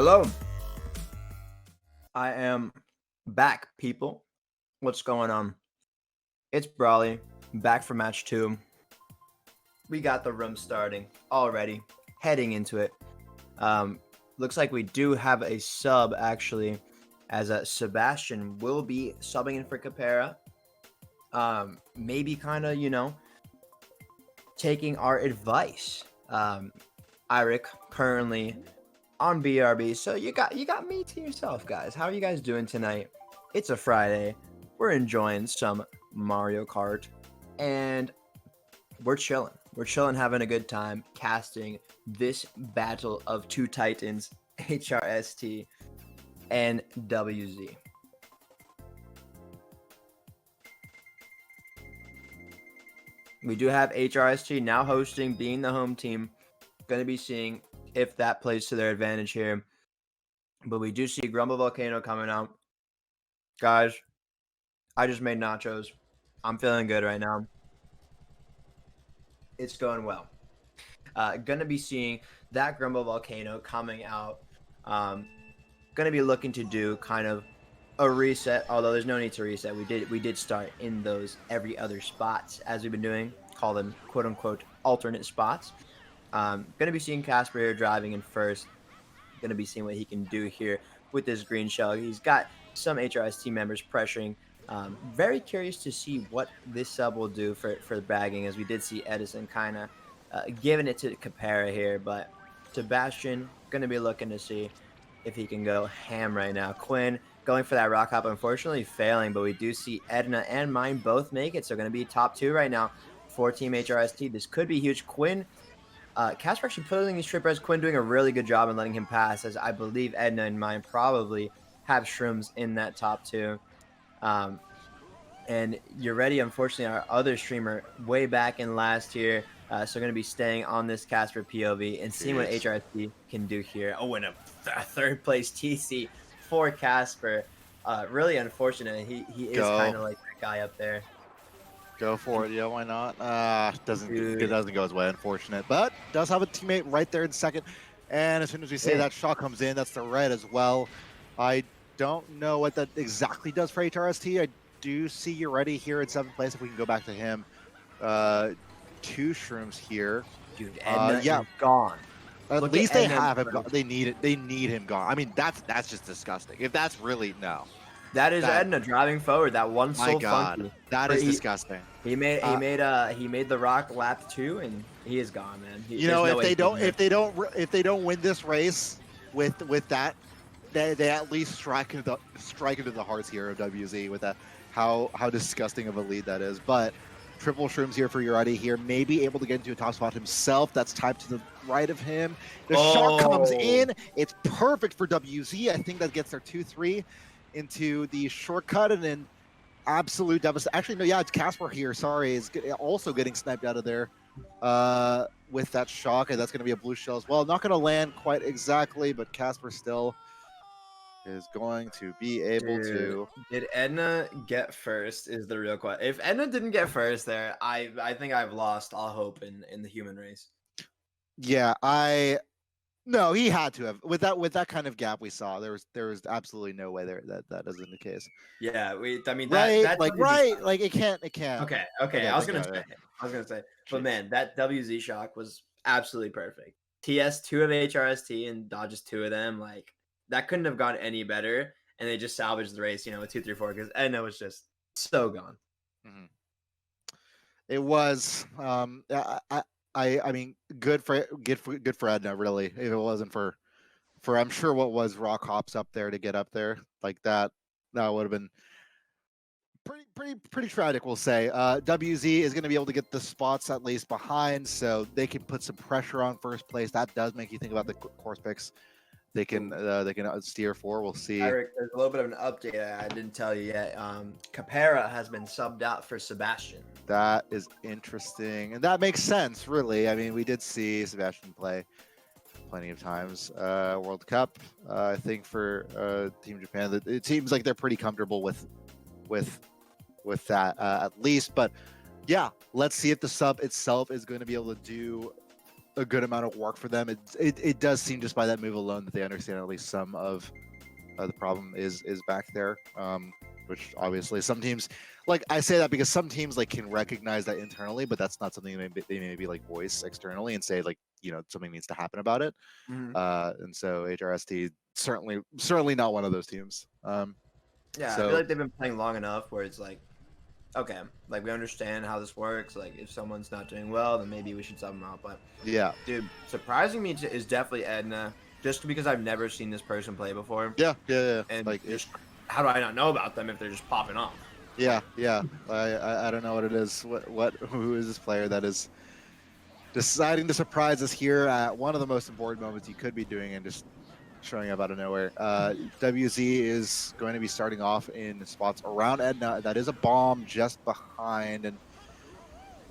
Hello. I am back, people. What's going on? It's Brawley, back for match 2. We got the room starting already, heading into it. Looks like we do have a sub, actually, as Sebastian will be subbing in for Capera. Maybe kind of, taking our advice. Eirik currently on BRB. So you got me to yourself, guys. How are you guys doing tonight? It's a Friday. We're enjoying some Mario Kart, and we're chilling. We're chilling, having a good time, casting this battle of two titans, HRST and WZ. We do have HRST now hosting, being the home team. Going to be seeing if that plays to their advantage here. But we do see Grumble Volcano coming out. Guys, I just made nachos. I'm feeling good right now. It's going well. Gonna be seeing that Grumble Volcano coming out. Gonna be looking to do kind of a reset, although there's no need to reset. We did start in those every other spots as we've been doing, call them quote unquote alternate spots. Gonna be seeing Casper here driving in first. Gonna be seeing what he can do here with this green shell. He's got some HRST members pressuring. Very curious to see what this sub will do for the bagging, as we did see Edison kind of giving it to Capera here, but Sebastian gonna be looking to see if he can go ham right now. Quinn going for that rock hop, unfortunately failing, but we do see Edna and Mine both make it, so gonna be top 2 right now for Team HRST. This could be huge. Quinn, Casper actually putting these trip res. Quinn doing a really good job in letting him pass, as I believe Edna and Mine probably have shrooms in that top 2. And you're ready, unfortunately, our other streamer way back in last year. So going to be staying on this Casper POV and seeing what HRST can do here. Oh, and a third place TC for Casper. Really unfortunate. He is kind of like that guy up there. Go for it. Yeah, why not? It doesn't go his way, unfortunate. But does have a teammate right there in second. And as soon as we say that shot comes in, that's the red as well. I don't know what that exactly does for HRST. I do see you're ready here in 7th place if we can go back to him. 2 shrooms here. Dude, Edna is gone. At least they have him gone. They need it. They need him gone. I mean, that's just disgusting. If that's really that is Edna driving forward. That one so funky. That is disgusting. He made the rock lap 2, and he is gone, man. If they don't win this race with that, they at least strike into the hearts here of WZ with that. How disgusting of a lead that is. But triple shrooms here for Urati here, maybe able to get into a top spot himself. That's typed to the right of him. The shot comes in. It's perfect for WZ. I think that gets their 2-3 into the shortcut, and then absolute devastation. Actually, no, yeah, it's Casper here. Sorry, is also getting sniped out of there with that shock, and that's going to be a blue shell as well. Not going to land quite exactly, but Casper still is going to be able to. Did Edna get first is the real question. If Edna didn't get first there, I think I've lost all hope in the human race. Yeah, no, he had to have. With that kind of gap we saw, there was absolutely no way there that isn't the case. Yeah, like it can't. Okay. I was gonna say, but man, that WZ shock was absolutely perfect. TS 2 of HRST and dodges 2 of them, like that couldn't have gone any better, and they just salvaged the race, with 2-3-4, because Edna was just so gone. Mm-hmm. It was, I mean, good for Edna, really. If it wasn't for I'm sure what was rock hops up there to get up there like that would have been pretty tragic, we'll say. WZ is going to be able to get the spots at least behind, so they can put some pressure on first place. That does make you think about the course picks they can steer for. We'll see. Eirik, there's a little bit of an update I didn't tell you yet. Capera has been subbed out for Sebastian. That is interesting, and that makes sense, really. I mean, we did see Sebastian play plenty of times. World Cup, I think for Team Japan, it seems like they're pretty comfortable with that at least. But yeah, let's see if the sub itself is going to be able to do a good amount of work for them. It does seem just by that move alone that they understand at least some of the problem is back there. Which obviously some teams, like I say that because some teams like can recognize that internally, but that's not something they maybe like voice externally and say like, you know, something needs to happen about it. Mhm. And so HRST certainly not one of those teams. Yeah, I feel So like they've been playing long enough where it's like, okay, like we understand how this works. Like if someone's not doing well, then maybe we should sub them out. But yeah, dude, surprising me is definitely Edna, just because I've never seen this person play before, yeah. and Like just how do I not know about them if they're just popping off? yeah. I don't know what it is. Who is this player that is deciding to surprise us here at one of the most important moments you could be doing and just showing up out of nowhere. WZ is going to be starting off in spots around Edna. That is a bomb just behind, and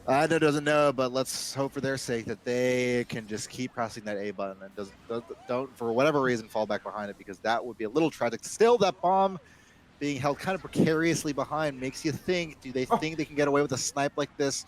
Edna doesn't know, but let's hope for their sake that they can just keep pressing that A button and don't for whatever reason fall back behind it, because that would be a little tragic. Still, that bomb being held kind of precariously behind makes you think, do they think they can get away with a snipe like this?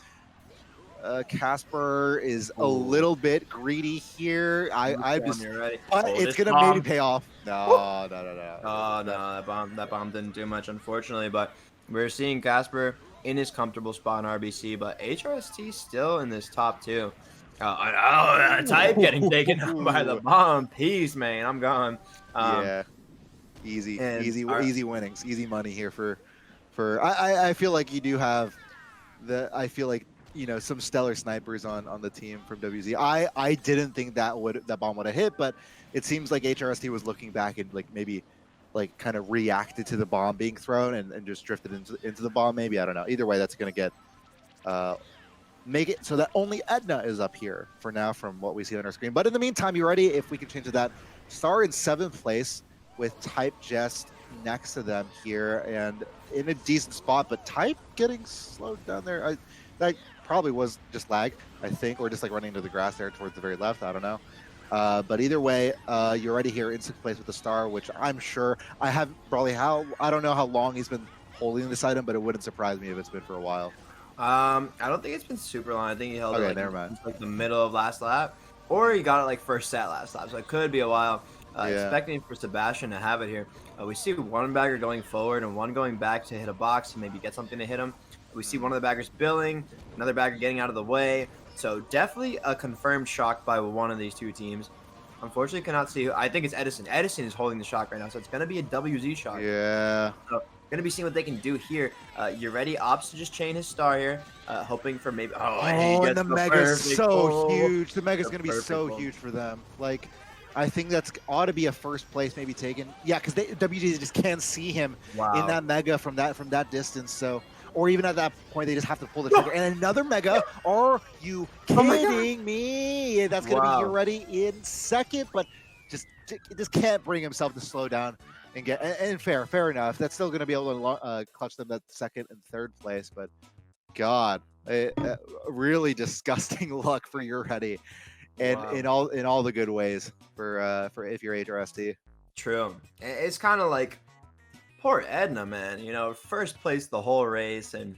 Casper is a little bit greedy here. I'm just, but it's gonna maybe pay off. No. Oh no, that bomb didn't do much, unfortunately. But we're seeing Casper in his comfortable spot in RBC, but HRST still in this top two. Type getting taken out by the bomb. Peace, man. I'm gone. Yeah, easy winnings, easy money here for. I feel like you do have I feel like, you know, some stellar snipers on the team from WZ. I didn't think that bomb would have hit, but it seems like HRST was looking back and like maybe like kind of reacted to the bomb being thrown and just drifted into the bomb. Maybe, I don't know. Either way, that's gonna get make it so that only Edna is up here for now from what we see on our screen. But in the meantime, you ready? If we can change to that, Star in 7th place with Type just next to them here and in a decent spot, but Type getting slowed down there. That probably was just lag, I think, or just like running into the grass there towards the very left. I don't know. But either way, you're already here in 6th place with the Star, which I'm sure I don't know how long he's been holding this item, but it wouldn't surprise me if it's been for a while. I don't think it's been super long. I think he held it never mind. like the middle of last lap, or he got it like first set last lap, so it could be a while. Expecting for Sebastian to have it here. We see one bagger going forward and one going back to hit a box to maybe get something to hit him. We see one of the baggers billing, another bagger getting out of the way. So definitely a confirmed shock by one of these two teams. Unfortunately, cannot see who. I think it's Edison. Edison is holding the shock right now, so it's going to be a WZ shock. Yeah. So going to be seeing what they can do here. You're ready. Opts to just chain his Star here, hoping for maybe. And the Mega's so huge. The Mega's going to be so huge for them. Like, I think that's ought to be a first place maybe taken. Yeah, because WZ just can't see him in that Mega from that distance. So, or even at that point, they just have to pull the trigger. And another Mega. Are you kidding me? That's going to be ready in 2nd, but just can't bring himself to slow down and get. And fair enough. That's still going to be able to clutch them at 2nd and 3rd place. But God, really disgusting luck for your Ready. And in all the good ways for if you're HRST. True. It's kind of like poor Edna, man. You know, first place the whole race, and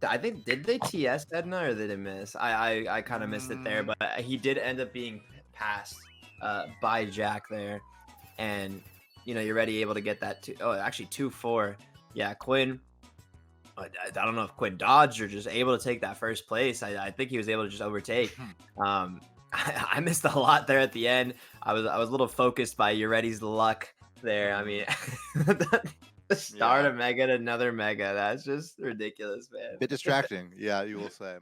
I think did they TS Edna or did they miss? I kind of missed it there, but he did end up being passed by Jack there, and you know you're already able to get that. Actually 2-4. Yeah, Quinn. I don't know if Quinn dodged or just able to take that first place. I think he was able to just overtake. I missed a lot there at the end. I was a little focused by Uretti's luck there. I mean, the start of Mega to another Mega. That's just ridiculous, man. Bit distracting, yeah, you will say.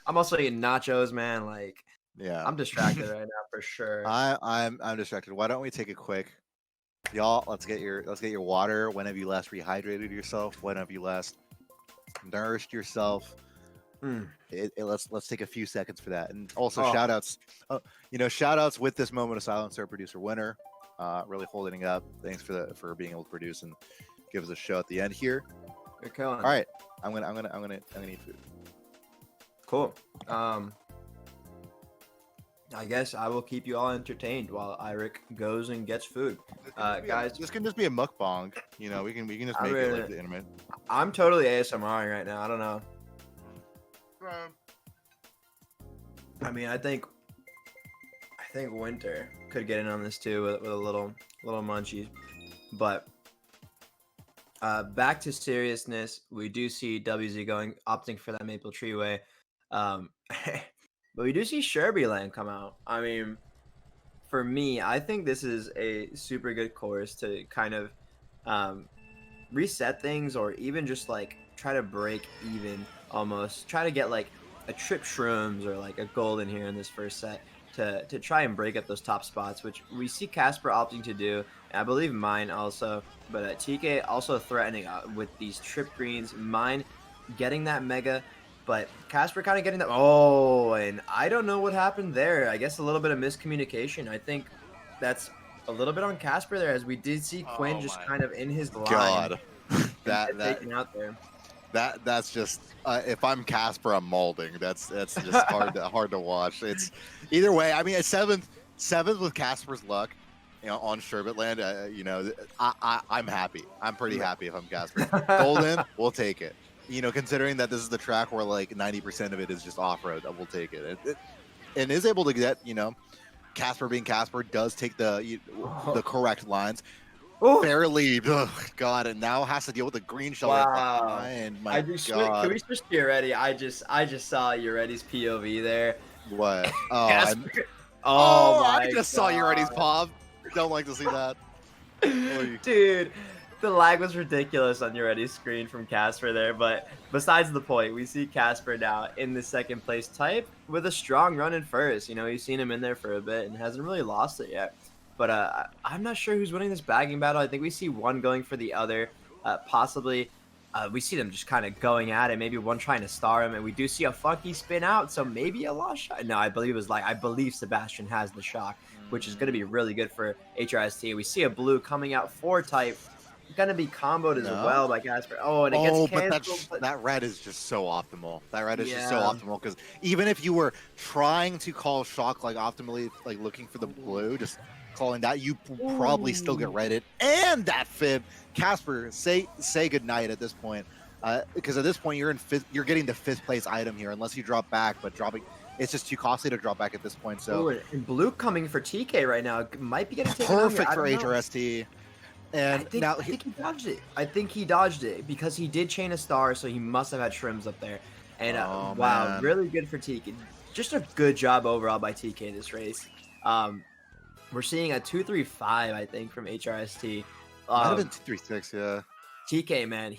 I'm also eating nachos, man. Like, yeah, I'm distracted right now for sure. I'm distracted. Why don't we take a quick? Y'all, let's get your water. When have you last rehydrated yourself? When have you last nourished yourself? Let's take a few seconds for that. And also shout outs. Shout outs with this moment of silence to our producer Winner. Really holding it up. Thanks for being able to produce and give us a show at the end here. You're killing. All right, I'm gonna eat food. Cool. I guess I will keep you all entertained while Eirik goes and gets food. Guys, this can just be a mukbang. You know, we can just make it like the internet. I'm totally ASMRing right now. I don't know. I mean, I think Winter could get in on this too with a little munchies. But back to seriousness, we do see WZ opting for that Maple Tree Way. But we do see Sherbyland come out. I mean, for me, I think this is a super good course to kind of um, reset things, or even just like try to break even, almost try to get like a trip shrooms or like a golden here in this first set to try and break up those top spots, which we see Casper opting to do, and I believe Mine also. But TK also threatening with these trip greens, Mine getting that mega, but Casper kind of getting that. Oh, and I don't know what happened there. I guess a little bit of miscommunication. I think that's a little bit on Casper there, as we did see Quinn Oh just my kind of in his line God, and that get taken out there. that's just if I'm Casper, I'm molding. That's just hard to watch. It's either way. I mean, a seventh with Casper's luck, on Sherbetland. I'm happy. I'm pretty happy if I'm Casper. Golden, we'll take it. Considering that this is the track where like 90% of it is just off road, we'll take it. And is able to get Casper being Casper does take the correct lines. Oh, Barely, God, and now has to deal with the green shell wow. behind. My God. Can we switch to Uretti? I just saw Uretti's POV there. What? Oh, Casper. Oh my I just saw Uretti's pop. Don't like to see that. Dude, the lag was ridiculous on Uretti's screen from Casper there, but besides the point, we see Casper now in the second place type with a strong run in first. You've seen him in there for a bit and hasn't really lost it yet. But I'm not sure who's winning this bagging battle. I think we see one going for the other, possibly. We see them just kind of going at it. Maybe one trying to star him, and we do see a funky spin out. So maybe a lost shot. No, I believe Sebastian has the shock, which is going to be really good for HRST. We see a blue coming out 4 type, going to be comboed as well by Casper. Oh, and it gets canceled. But that red is just so optimal. That red is just so optimal, because even if you were trying to call shock like optimally, like looking for the blue, just calling that, you probably still get redded and that fib. Casper, say goodnight at this point, because at this point you're getting the 5th place item here, unless you drop back, but dropping, it's just too costly to drop back at this point. So and blue coming for TK right now might be getting taken perfect for HRST. And I think he dodged it. I think he dodged it because he did chain a star, so he must have had shrims up there. And wow, man, really good for TK. Just a good job overall by TK this race. We're seeing a 2.35, I think, from HRST. Might have been 2.36, yeah. TK, man,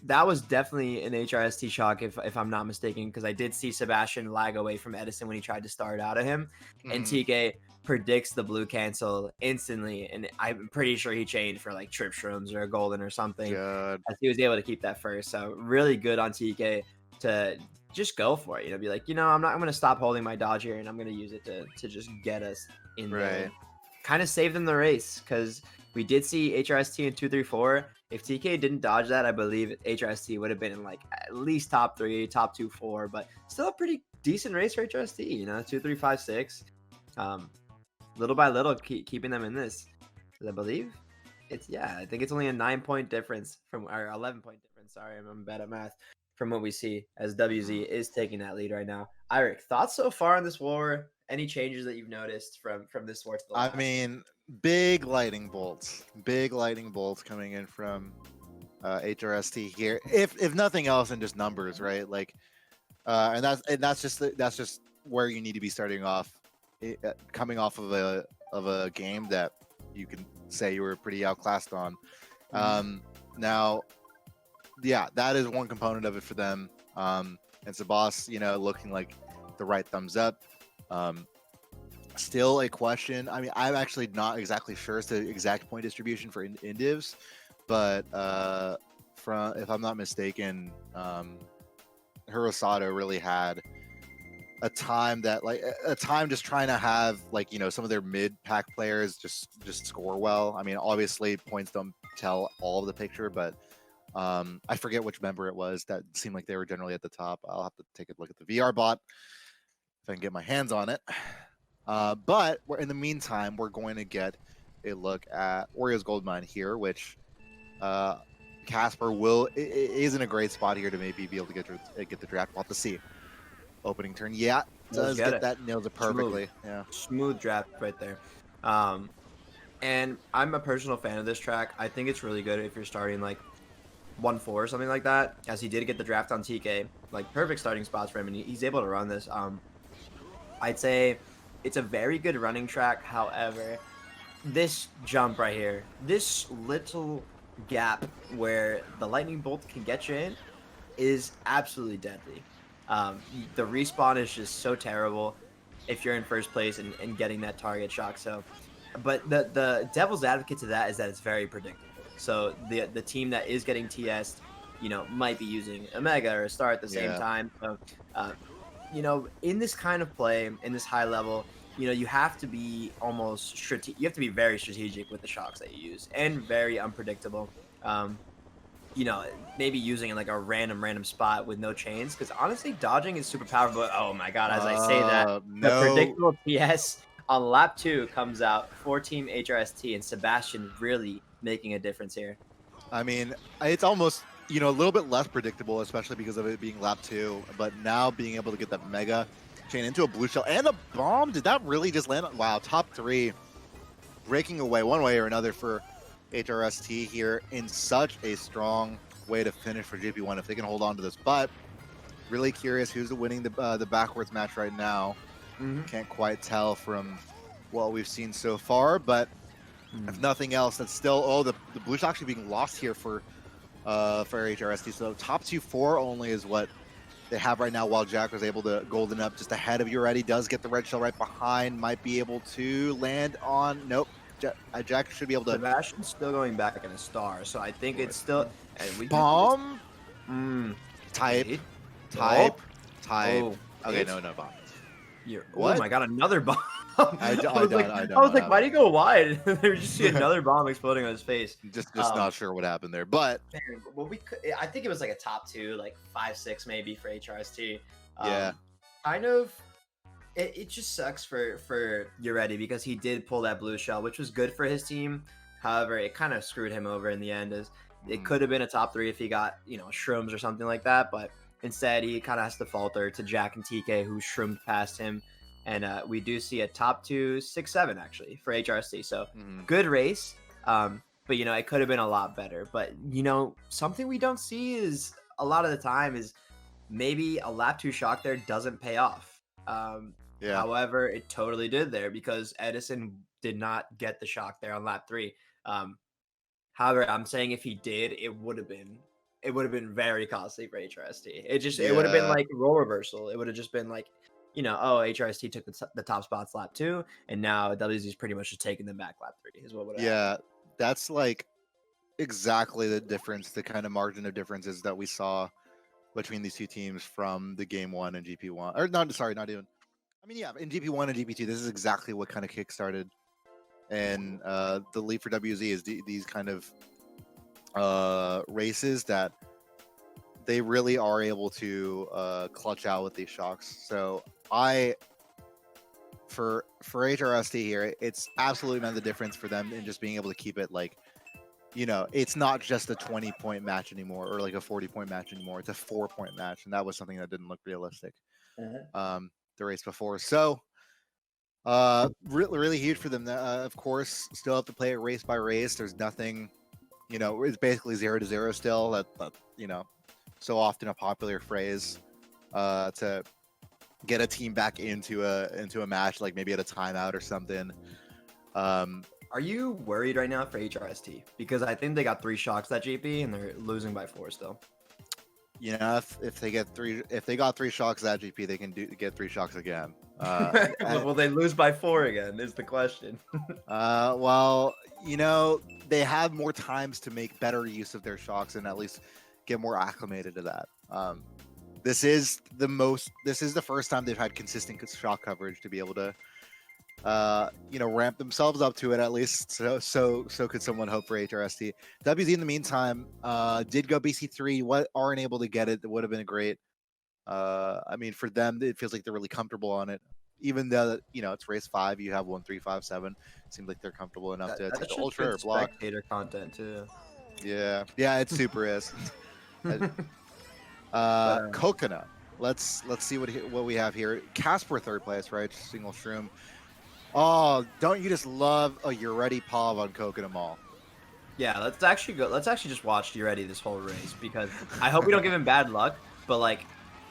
that was definitely an HRST shock, if I'm not mistaken, because I did see Sebastian lag away from Edison when he tried to start out of him, and TK predicts the blue cancel instantly, and I'm pretty sure he chained for like trip shrooms or a golden or something, as he was able to keep that first. So really good on TK to just go for it. Be like, I'm going to stop holding my dodge here, and I'm going to use it to just get us in there. Kind of save them the race, because we did see HRST in 2-3-4. If TK didn't dodge that, I believe HRST would have been in like at least top 3, top 2-4, but still a pretty decent race for HRST. 2-3-5-6. Little by little, keeping them in this. I believe I think it's only a 9-point difference or 11-point difference. Sorry, I'm bad at math. From what we see, as WZ is taking that lead right now. Eirik, thoughts so far on this war? Any changes that you've noticed from this war to the last? I mean, big lightning bolts coming in from HRST here. If nothing else, in just numbers, right? Like, and that's just where you need to be starting off, coming off of a game that you can say you were pretty outclassed on. Now, yeah, that is one component of it for them. And Sabas, looking like the right thumbs up. Still a question. I mean, I'm actually not exactly sure as to exact point distribution for indivs, but if I'm not mistaken, Hurusato really had a time just trying to have some of their mid pack players just score well. I mean, obviously points don't tell all of the picture, but I forget which member it was that seemed like they were generally at the top. I'll have to take a look at the VR bot if I can get my hands on it. But in the meantime, we're going to get a look at WollywogZ Goldmine here, which Casper is in a great spot here to maybe be able to get the draft. We'll have to see. Opening turn, yeah, does get get it. that, nails it perfectly. Yeah. Smooth draft right there. And I'm a personal fan of this track. I think it's really good if you're starting like 1-4 or something like that, as he did get the draft on TK. Like perfect starting spots for him, and he's able to run this. I'd say it's a very good running track. However, this jump right here, this little gap where the lightning bolt can get you in, is absolutely deadly. The respawn is just so terrible if you're in first place and getting that target shock. So, but the devil's advocate to that is that it's very predictable. So the team that is getting TS'd, might be using a mega or a star at the same Yeah. time. So, in this kind of play, in this high level, you have to be almost you have to be very strategic with the shocks that you use and very unpredictable. Um, maybe using in like a random spot with no chains. Because honestly, dodging is super powerful. But oh my god, as I say that, the No. predictable TS on lap 2 comes out for Team HRST, and Sebastian really making a difference here. I mean, it's almost, a little bit less predictable, especially because of it being lap 2. But now being able to get that mega chain into a blue shell and a bomb, did that really just land? Wow, top 3 breaking away one way or another for HRST here in such a strong way to finish for GP1 if they can hold on to this. But really curious who's winning the backwards match right now. Can't quite tell from what we've seen so far, but if nothing else, that's still the blue's actually being lost here for HRST. So top 2-4 only is what they have right now, while Jack was able to golden up just ahead of Ureti. Does get the red shell right behind, might be able to land on, nope. Jack should be able to. Sebastian's still going back in a star, so I think it's still. And we Bomb? Type. Type. Oh, Okay, no bomb. Oh my god, another bomb. I was like, why do you go wide? They just see another bomb exploding on his face. Just not sure what happened there, but well, I think it was like a top 2, like 5-6 maybe for HRST. Yeah, kind of. It just sucks for Ureti because he did pull that blue shell, which was good for his team. However, it kind of screwed him over in the end. As it could have been a top 3 if he got shrooms or something like that, but instead he kind of has to falter to Jack and TK, who shroomed past him. And we do see a top 2, 6-7 actually for HRC. So good race. But it could have been a lot better. But something we don't see is a lot of the time is maybe a lap 2 shock there doesn't pay off. However, it totally did there because Edison did not get the shock there on lap 3. However, I'm saying if he did, it would have been very costly for HRST. It would have been like role reversal. It would have just been like, HRST took the top spots lap 2, and now WZ's pretty much just taking them back lap 3 is what would have happened. That's like exactly the difference, the kind of margin of differences that we saw between these two teams from the game 1 and GP1. Or not even. I mean, in GP1 and GP2, this is exactly what kind of kickstarted. And the lead for WZ is these kind of races that they really are able to clutch out with these shocks. So for HRST here, it's absolutely not the difference for them in just being able to keep it like, it's not just a 20-point match anymore or like a 40-point match anymore. It's a 4-point match, and that was something that didn't look realistic the race before. So really huge for them. Of course, still have to play it race by race. There's nothing, it's basically 0-0 still. That so often a popular phrase to get a team back into a match, like maybe at a timeout or something. Are you worried right now for HRST? Because I think they got 3 shocks that GP and they're losing by 4 still. If they got 3 shocks that GP, they can get 3 shocks again. Will they lose by 4 again? Is the question. Well, they have more times to make better use of their shocks and at least get more acclimated to that. This is the first time they've had consistent shock coverage to be able to ramp themselves up to it at least. So could someone hope for HRST. WZ in the meantime did go BC3. What aren't able to get it? It would have been a great. I mean, for them, it feels like they're really comfortable on it. Even though it's race 5, you have 1, 3, 5, 7. Seems like they're comfortable enough to take the ultra or block. Spectator content too. Yeah, it super is. Coconut. let's see what we have here. Casper third place, right? Single shroom. Oh, don't you just love a You're Ready Pav on Coconut Mall? Yeah, let's actually go. Let's actually just watch Duretti this whole race because I hope we don't give him bad luck. But like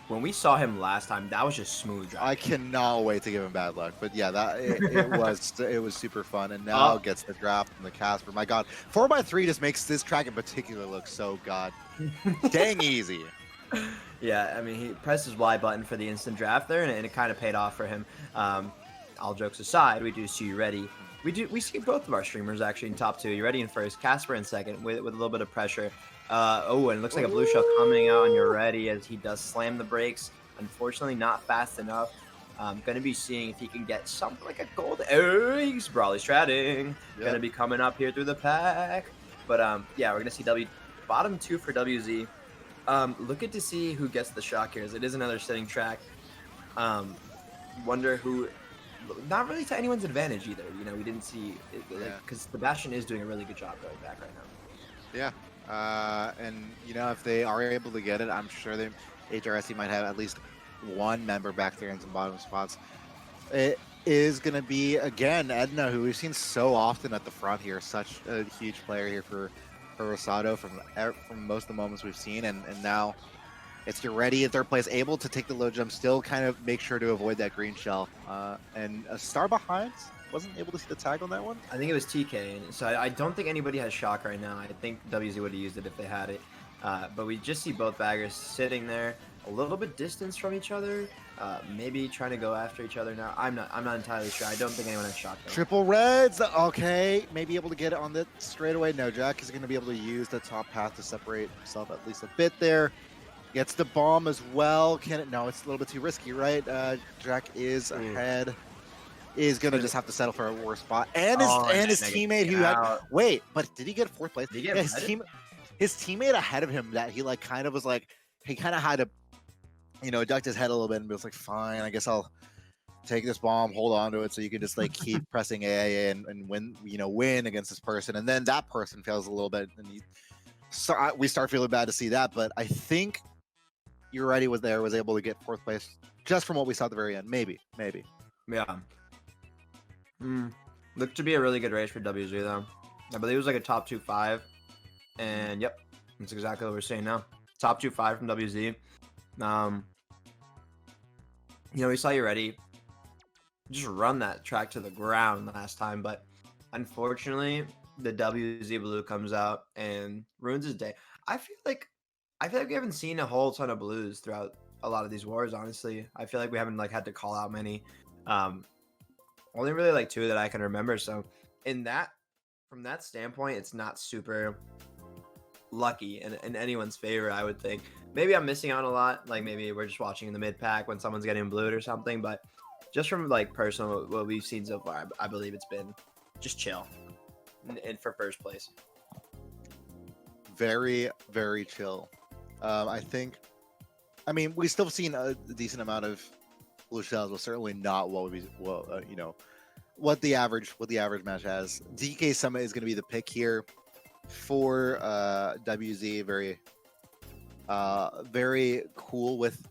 when we saw him last time, that was just smooth driving. I cannot wait to give him bad luck. But yeah, it was super fun. And now Oh. gets the draft from the Casper. My God, 4x3 just makes this track in particular look so dang easy. Yeah, I mean, he pressed his Y button for the instant draft there, and it kind of paid off for him. All jokes aside, we do see you ready. We see both of our streamers actually in top two. You ready in first, Casper in second, with a little bit of pressure. Oh, and it looks like a blue shell coming out on your ready as he does slam the brakes. Unfortunately, not fast enough. Going to be seeing if he can get something like a gold. Oh, he's Brawley stratting. Yep. Going to be coming up here through the pack. But yeah, we're going to see bottom two for WZ. Looking to see who gets the shock here, as it is another sitting track. Wonder who. Not really to anyone's advantage either. You know, we didn't see because the Bastion is doing a really good job going back right now. Yeah, and you know if they are able to get it, I'm sure they HRSC might have at least one member back there in some bottom spots. It is going to be again Edna, who we've seen so often at the front here, such a huge player here for Hurusato from most of the moments we've seen, and now it's You're Ready in third place, able to take the low jump, still kind of make sure to avoid that green shell, and a star behind. Wasn't able to see the tag on that one. I think it was TK, so I don't think anybody has shock right now. I think WZ would have used it if they had it, but we just see both baggers sitting there, a little bit distance from each other, maybe trying to go after each other now. I'm not entirely sure. I don't think anyone has shock though. Triple reds, okay, maybe able to get it on the straightaway. No, Jack is going to be able to use the top path to separate himself at least a bit there. Gets the bomb as well. Can it? No, it's a little bit too risky, right? Jack is ahead. Is gonna just have to settle for a worse spot. And his teammate who had but did he get fourth place? Did he get his teammate ahead of him that he like kind of was like he kind of had to, you know, ducked his head a little bit and was like, fine, I guess I'll take this bomb, hold on to it so you can just like keep pressing AAA and win, you know, win against this person. And then that person fails a little bit and we start feeling bad to see that, but I think You're Ready was able to get fourth place just from what we saw at the very end. Maybe. Yeah. Looked to be a really good race for WZ though. I believe it was like a top 2-5, and yep, that's exactly what we're saying now. Top 2-5 from WZ. You know, we saw You Ready just run that track to the ground last time, but unfortunately, the WZ blue comes out and ruins his day. I feel like we haven't seen a whole ton of blues throughout a lot of these wars, honestly. I feel like we haven't like had to call out many. Only really like two that I can remember. So from that standpoint, it's not super lucky in anyone's favor, I would think. Maybe I'm missing out a lot. Like maybe we're just watching in the mid pack when someone's getting blued or something. But just from like personal what we've seen so far, I believe it's been just chill and for first place. Very, very chill. I mean, we've still seen a decent amount of blue shells, but certainly not what the average match has. DK Summit is going to be the pick here for WZ. Very, very cool with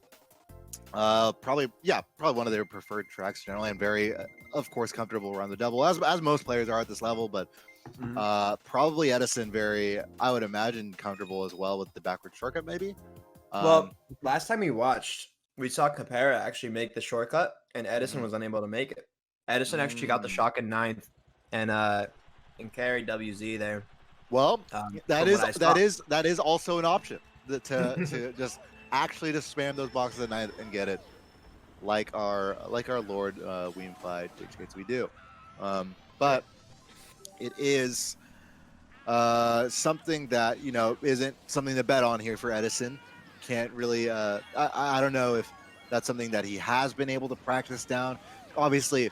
probably one of their preferred tracks generally, and very, of course, comfortable around the double as most players are at this level, but. Probably Edison very, I would imagine, comfortable as well with the backward shortcut maybe. Well, last time we watched, we saw Capera actually make the shortcut and Edison was unable to make it. Edison actually got the shock in 9th and carried WZ there. Well, that is also an option to just actually just spam those boxes at 9th and get it like our Lord Weemfly dictates we do. But it is something that, you know, isn't something to bet on here for Edison. Can't really, I don't know if that's something that he has been able to practice down. Obviously,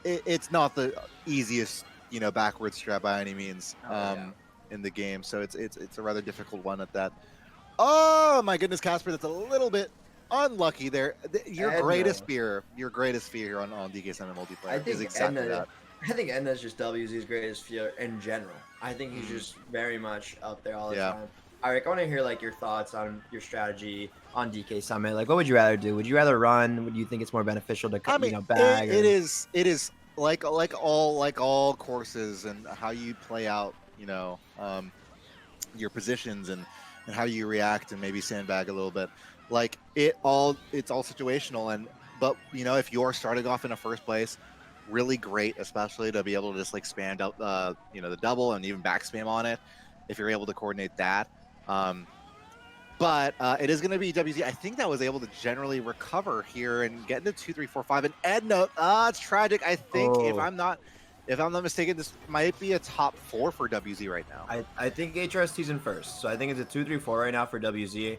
it's not the easiest, you know, backwards strat by any means in the game. So it's a rather difficult one at that. Oh my goodness, Casper, that's a little bit unlucky there. Your greatest fear on DK Summit multiplayer is exactly that. I think Edna's just WZ's greatest fear in general. I think he's just very much up there all the time. Eirik, I want to hear like your thoughts on your strategy on DK Summit. Like, what would you rather do? Would you rather run? Would you think it's more beneficial to I mean, bag? it Or... is like all courses and how you play out, your positions and how you react and maybe sandbag a little bit. Like it's all situational. And but if you're starting off in a first place, really great, especially to be able to just like spam out the double and even back spam on it if you're able to coordinate that. But it is going to be WZ. I think that was able to generally recover here and get into 2, 3, 4, 5. And Edna, it's tragic. I think if I'm not mistaken, this might be a top 4 for WZ right now. I think HRST's in first, so I think it's a 2-3-4 right now for WZ.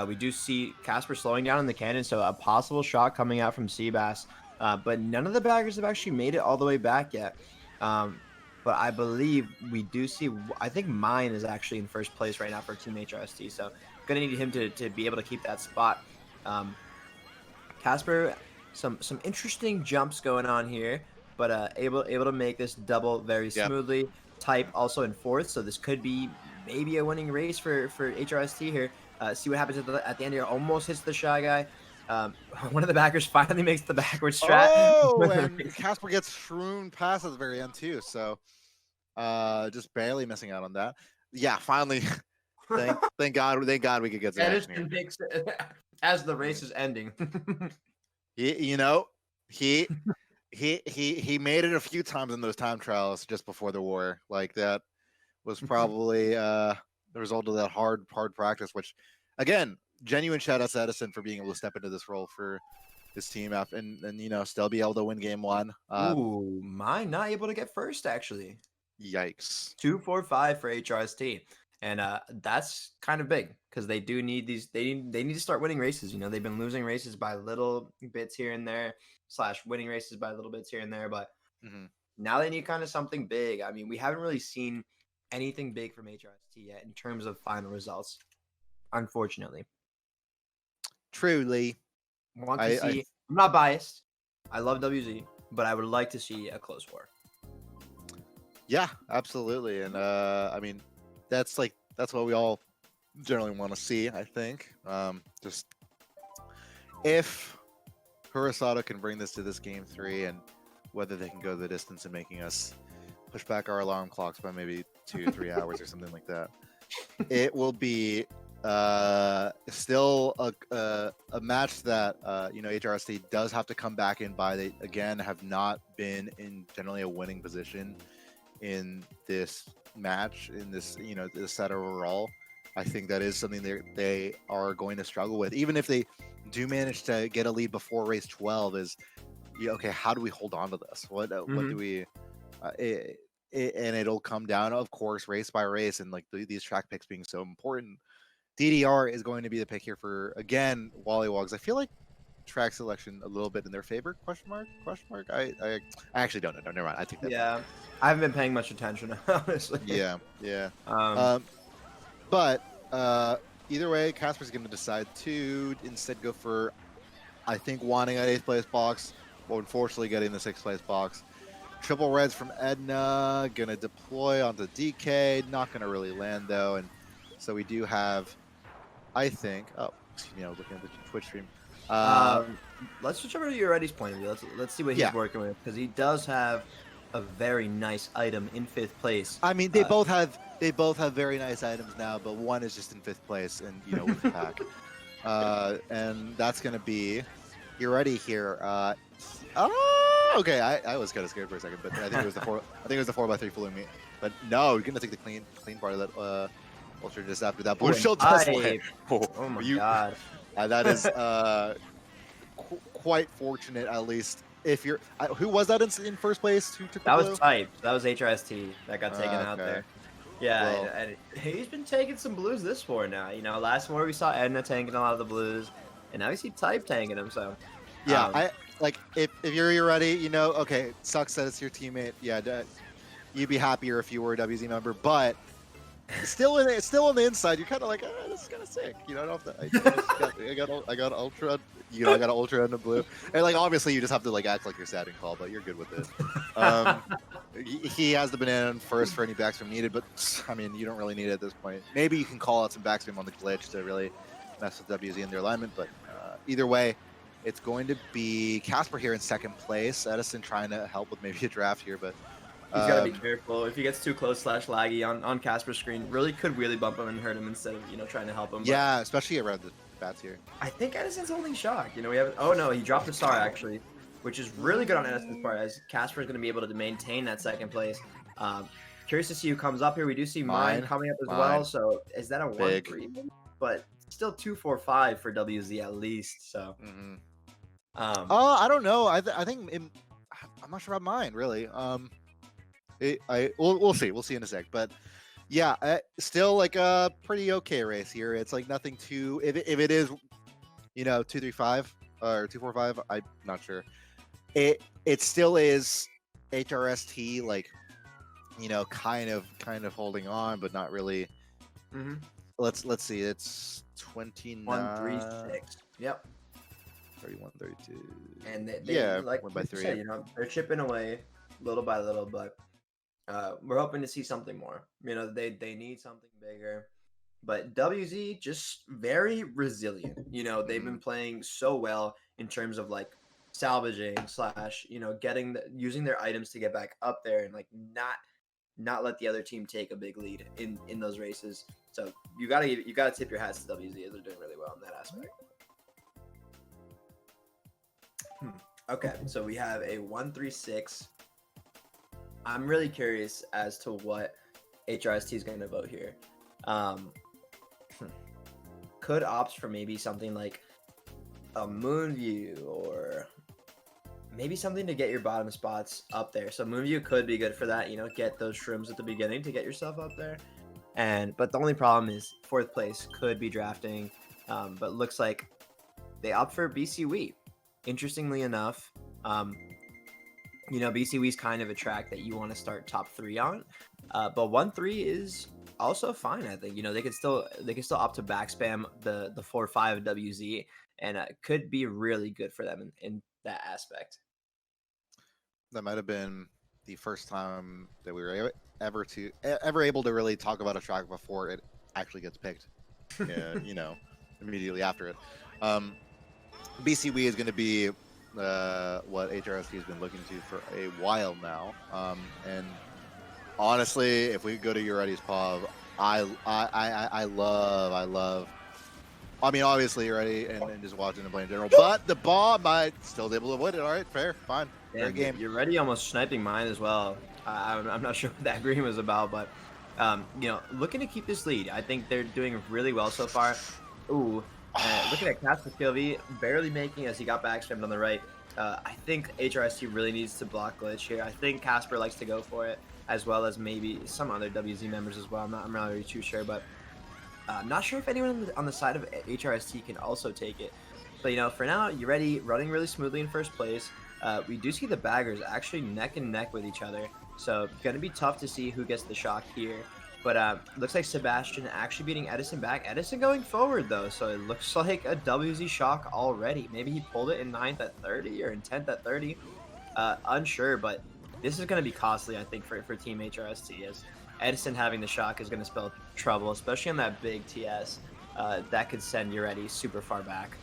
We do see Casper slowing down in the cannon, so a possible shot coming out from Seabass. But none of the baggers have actually made it all the way back yet. But I believe we do see. I think Mine is actually in first place right now for Team HRST, so gonna need him to be able to keep that spot. Casper, some interesting jumps going on here, but able to make this double very smoothly. Type also in fourth, so this could be maybe a winning race for HRST here. See what happens at the end here. Almost hits the Shy Guy. One of the backers finally makes the backward strat. Oh, and Casper gets strewn past at the very end too. So just barely missing out on that. Yeah, finally. Thank God we could get that. Edison makes it as the race is ending. he made it a few times in those time trials just before the war. Like that was probably the result of that hard practice. Which, again, genuine shout out to Edison for being able to step into this role for his team and still be able to win game 1. Ooh, Mine not able to get first actually. Yikes. 2-4-5 for HRST. And that's kind of big because they do need these. They need to start winning races. They've been losing races by little bits here and there, / winning races by little bits here and there. But now they need kind of something big. I mean, we haven't really seen anything big from HRST yet in terms of final results, unfortunately. Truly. Want to see. I'm not biased. I love WZ, but I would like to see a close war. Yeah, absolutely. And I mean, that's what we all generally want to see, I think. Just if Hurusato can bring this to this game 3 and whether they can go the distance in making us push back our alarm clocks by maybe 2 to 3 hours or something like that, it will be still a match that HRST does have to come back in by. They again have not been in generally a winning position in this match, in this this set overall. I think that is something they are going to struggle with, even if they do manage to get a lead before race 12. Is okay, how do we hold on to this? What do we and it'll come down, of course, race by race, and like these track picks being so important. DDR is going to be the pick here for, again, WollywogZ. I feel like track selection a little bit in their favor? Question mark? I actually don't know. No, never mind. I think that. Yeah, I haven't been paying much attention, honestly. Yeah. But either way, Casper's going to decide to instead go for, I think, wanting an 8th place box, but unfortunately getting the 6th place box. Triple reds from Edna, going to deploy onto DK. Not going to really land, though. And so we do have, I think, looking at the Twitch stream. Let's switch over to Ureddy's point of view. Let's see what he's working with, because he does have a very nice item in 5th place. I mean, they both have very nice items now, but one is just in 5th place, and with the pack. And that's gonna be Ureddy here. Okay, I was kind of scared for a second, but I think it was the 4x3 fooling me. But no, you're gonna take the clean part of that. Ultra just after that. Blue shield does land. Oh my god. That is quite fortunate, at least. If you're, who was that in first place? Who took that? The Was Type. That was HRST that got taken out there. Yeah, well, and he's been taking some blues this war now. Last war we saw Edna tanking a lot of the blues, and now we see Type tanking them. So yeah, I like if you're ready, okay, it sucks that it's your teammate. Yeah, you'd be happier if you were a WZ member, but. Still on the inside, you're kind of like, this is kind of sick. I don't have to. I got ultra. I got ultra and a blue, and like obviously you just have to like act like you're sad and call, but you're good with it. He has the banana in first for any backspam needed, but I mean, you don't really need it at this point. Maybe you can call out some backspam on the glitch to really mess with WZ in their alignment, but either way, it's going to be Casper here in second place. Edison trying to help with maybe a draft here, but he's got to be careful. If he gets too close / laggy on Casper's screen, really could wheelie bump him and hurt him instead of, you know, trying to help him. But yeah, especially around the bats here. I think Edison's holding shock. You know, we have. Oh no, he dropped a star actually, which is really good on Edison's part, as Casper is going to be able to maintain that second place. Curious to see who comes up here. We do see Mine coming up as well. So is that a 1-3? But still 2-4-5 for WZ at least. So. I don't know. I think I'm not sure about Mine really. We'll see. We'll see in a sec. But yeah, still like a pretty okay race here. It's like nothing too. If it is, you know, 2-3-5 or 2-4-5, I'm not sure. It still is HRST, like, you know, kind of holding on, but not really. Let's see. It's 29. 1-3-6. Yep. 31, 32. And they yeah, like 1-3. Said, you know, they're chipping away little by little, but we're hoping to see something more. You know, they need something bigger. But WZ just very resilient. You know, they've been playing so well in terms of like salvaging / you know, using their items to get back up there and like not let the other team take a big lead in those races. So you gotta tip your hats to WZ, as they're doing really well in that aspect. Okay, so we have a 1-3-6. I'm really curious as to what HRST is going to vote here. Could opt for maybe something like a Moonview, or maybe something to get your bottom spots up there. So Moonview could be good for that, you know, get those shrooms at the beginning to get yourself up there. But the only problem is fourth place could be drafting, but looks like they opt for BCW. Interestingly enough, you know, BCW is kind of a track that you want to start top 3 on, but 1-3 is also fine. I think, you know, they can still opt to backspam the 4-5 WZ, and could be really good for them in that aspect. That might have been the first time that we were ever able to really talk about a track before it actually gets picked. Yeah, you know, immediately after it. BCW is going to be what HRST has been looking to for a while now. And honestly, if we go to Uretti's pub, I love. I mean, obviously Uretti and just watching the play in general, but the ball might still be able to avoid it. All right, fair, fine, fair game. Uretti almost sniping Mine as well. I'm not sure what that green was about, but you know, looking to keep this lead. I think they're doing really well so far. Ooh. Looking at Casper PLV, barely making as he got backspammed on the right. I think HRST really needs to block glitch here. I think Casper likes to go for it, as well as maybe some other WZ members as well. I'm not really too sure, but I'm not sure if anyone on the side of HRST can also take it. But, you know, for now, Uretti running really smoothly in first place. We do see the baggers actually neck and neck with each other, so going to be tough to see who gets the shock here. But looks like Sebastian actually beating Edison back. Edison going forward, though, so it looks like a WZ shock already. Maybe he pulled it in 9th at 30 or in 10th at 30. Unsure, but this is going to be costly, I think, for Team HRST, as Edison having the shock is going to spell trouble, especially on that big TS. That could send Uretti super far back.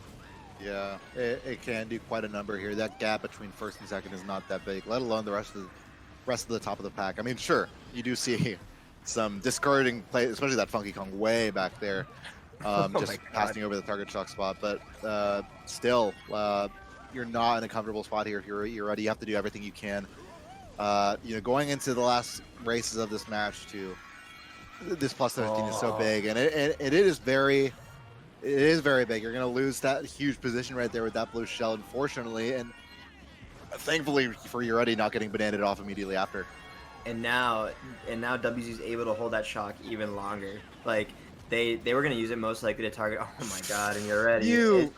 Yeah, it can do quite a number here. That gap between first and second is not that big, let alone the rest of the top of the pack. I mean, sure, you do see some discarding play, especially that Funky Kong way back there, just passing over the target shock spot. But still, you're not in a comfortable spot here. If you're ready, you have to do everything you can. You know, going into the last races of this match, too, this plus 17 is so big, and it is very big. You're going to lose that huge position right there with that blue shell, unfortunately, and thankfully for Uretti not getting bananaed off immediately after. And now WZ is able to hold that shock even longer. Like they were gonna use it most likely to target. Oh my god! And Uretti.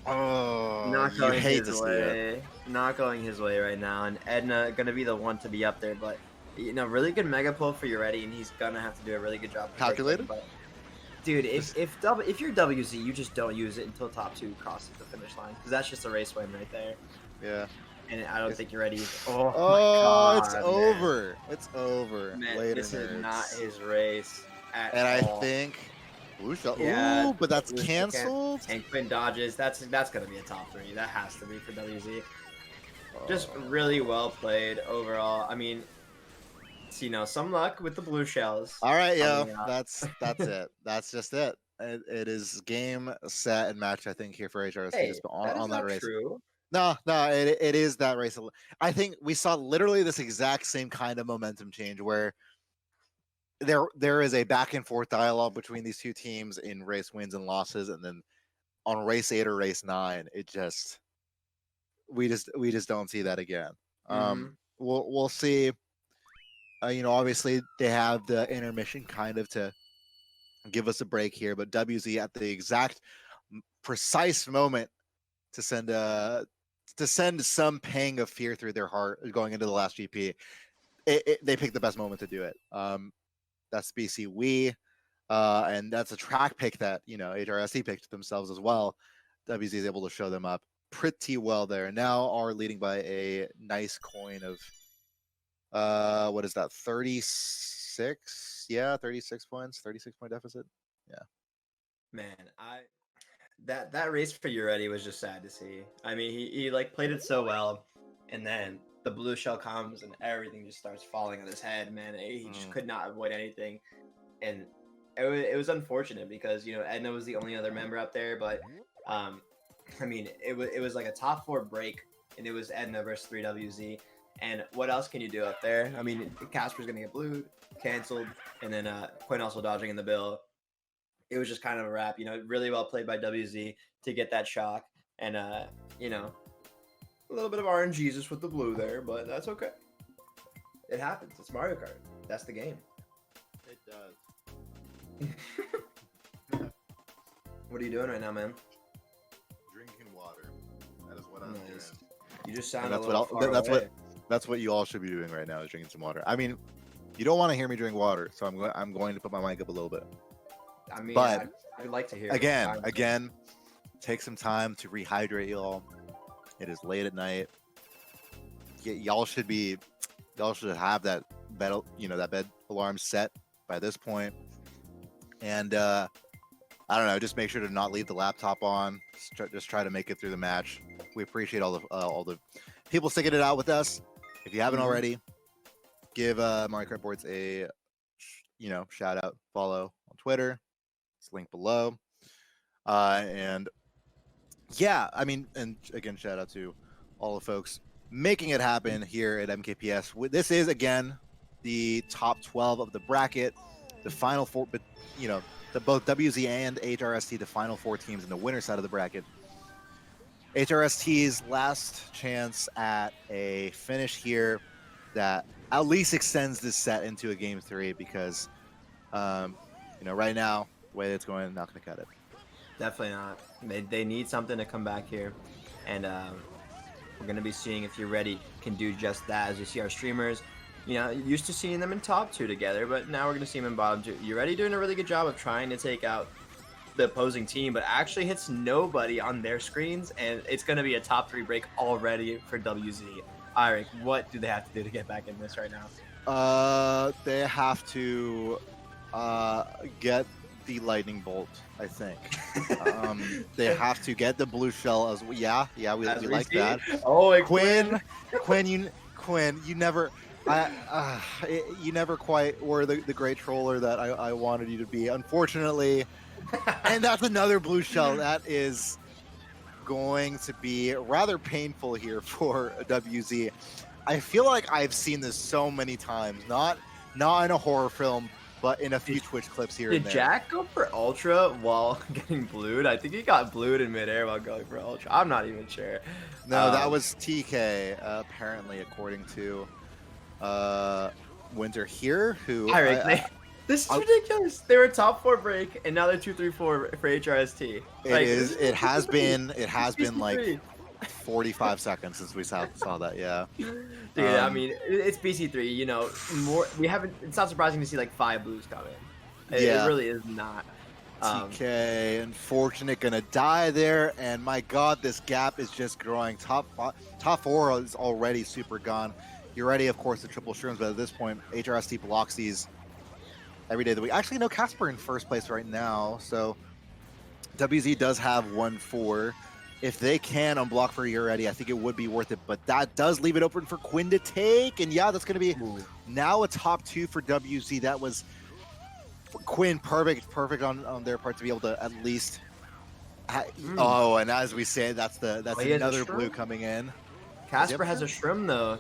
Not going his way. Not going his way right now. And Edna gonna be the one to be up there. But you know, really good mega pull for Uretti, and he's gonna have to do a really good job. Calculated. But, dude, if you're WZ, you just don't use it until top 2 crosses the finish line, because that's just a race win right there. Yeah. and I don't think you're ready. Oh my Oh, it's God, over. It's over. man. Later, This is nerds. not his race at And I all. think blue shell. Yeah, Ooh, but that's blue shell canceled. and Quinn dodges. That's gonna be a top 3. That has to be for WZ. Just really well played overall. I mean, some luck with the blue shells. All right, yo, coming out. that's it. That's just it. It is game, set, and match. I think here for HRST Hey, just that is on that not race. true. No, it is that race. I think we saw literally this exact same kind of momentum change where there is a back and forth dialogue between these two teams in race wins and losses, and then on race 8 or race 9, it just we just don't see that again. We'll see. Obviously they have the intermission kind of to give us a break here, but WZ at the exact precise moment to send some pang of fear through their heart going into the last GP. They picked the best moment to do it. That's BC We, and that's a track pick that HRST picked themselves as well. WZ is able to show them up pretty well there. Now are leading by a nice coin of what is that, 36? Yeah, 36 points, 36-point deficit. Yeah, Man, that race for Uretti was just sad to see. I mean, he like played it so well, and then the blue shell comes and everything just starts falling on his head. Man, he just could not avoid anything, and it was unfortunate because Edna was the only other member up there, but I mean it was like a top 4 break, and it was Edna versus 3WZ. And what else can you do up there? I mean, Casper's gonna get blued, canceled, and then Quinn also dodging in the bill. It was just kind of a wrap, really well played by WZ to get that shock. And, a little bit of RNG just with the blue there, but that's okay. It happens. It's Mario Kart. That's the game. it does. What are you doing right now, man? Drinking water. That is what I'm doing. You just sound And a little far away. That's what you all should be doing right now, is drinking some water. I mean, you don't want to hear me drink water, so I'm going to put my mic up a little bit. I mean, but I'd like to hear again, take some time to rehydrate, y'all. It is late at night. Y'all should have that bed, that bed alarm set by this point. And I don't know, just make sure to not leave the laptop on. Just try to make it through the match. We appreciate all the people sticking it out with us. If you haven't already, give Mario Kart Boards a shout out, follow on Twitter. It's linked below. And yeah, I mean, and again, shout out to all the folks making it happen here at MKPS. This is again the top 12 of the bracket, the final 4, but both WZ and HRST, the final 4 teams in the winner side of the bracket. HRST's last chance at a finish here that at least extends this set into a game 3 because, right now, the way it's going, not going to cut it. Definitely not. They need something to come back here, and we're going to be seeing if Uretti can do just that. As you see our streamers, used to seeing them in top 2 together, but now we're going to see them in bottom 2. Uretti doing a really good job of trying to take out the opposing team, but actually hits nobody on their screens, and it's going to be a top 3 break already for WZ. Eirik, what do they have to do to get back in this right now? They have to get the lightning bolt, I think. They have to get the blue shell as well. Yeah, we like that. Oh, Quinn, you never. You never quite were the great troller that I wanted you to be, unfortunately. And that's another blue shell. That is going to be rather painful here for WZ. I feel like I've seen this so many times, not in a horror film, but in a few Twitch clips here and there. Did Jack go for Ultra while getting blued? I think he got blued in midair while going for Ultra. I'm not even sure. No, that was TK, apparently, according to Winter here, who... Eirik, this is ridiculous. They were top 4 break, and now they're 2-3-4 for HRST. It has been like 45 seconds since we saw that. Yeah. Dude, I mean, it's BC3. More. We haven't. It's not surprising to see like 5 blues come in. It really is not. TK, unfortunate, gonna die there, and my God, this gap is just growing. Top 4 is already super gone. You're ready, of course, the triple shrooms, but at this point, HRST blocks these every day of the week. Actually, no, Casper in first place right now, so WZ does have 1-4. If they can unblock for Uretti, I think it would be worth it, but that does leave it open for Quinn to take, and yeah, that's gonna be now a top 2 for WZ. That was Quinn, perfect on their part to be able to at least. Oh, and as we say, that's another blue coming in. Casper has a shroom though.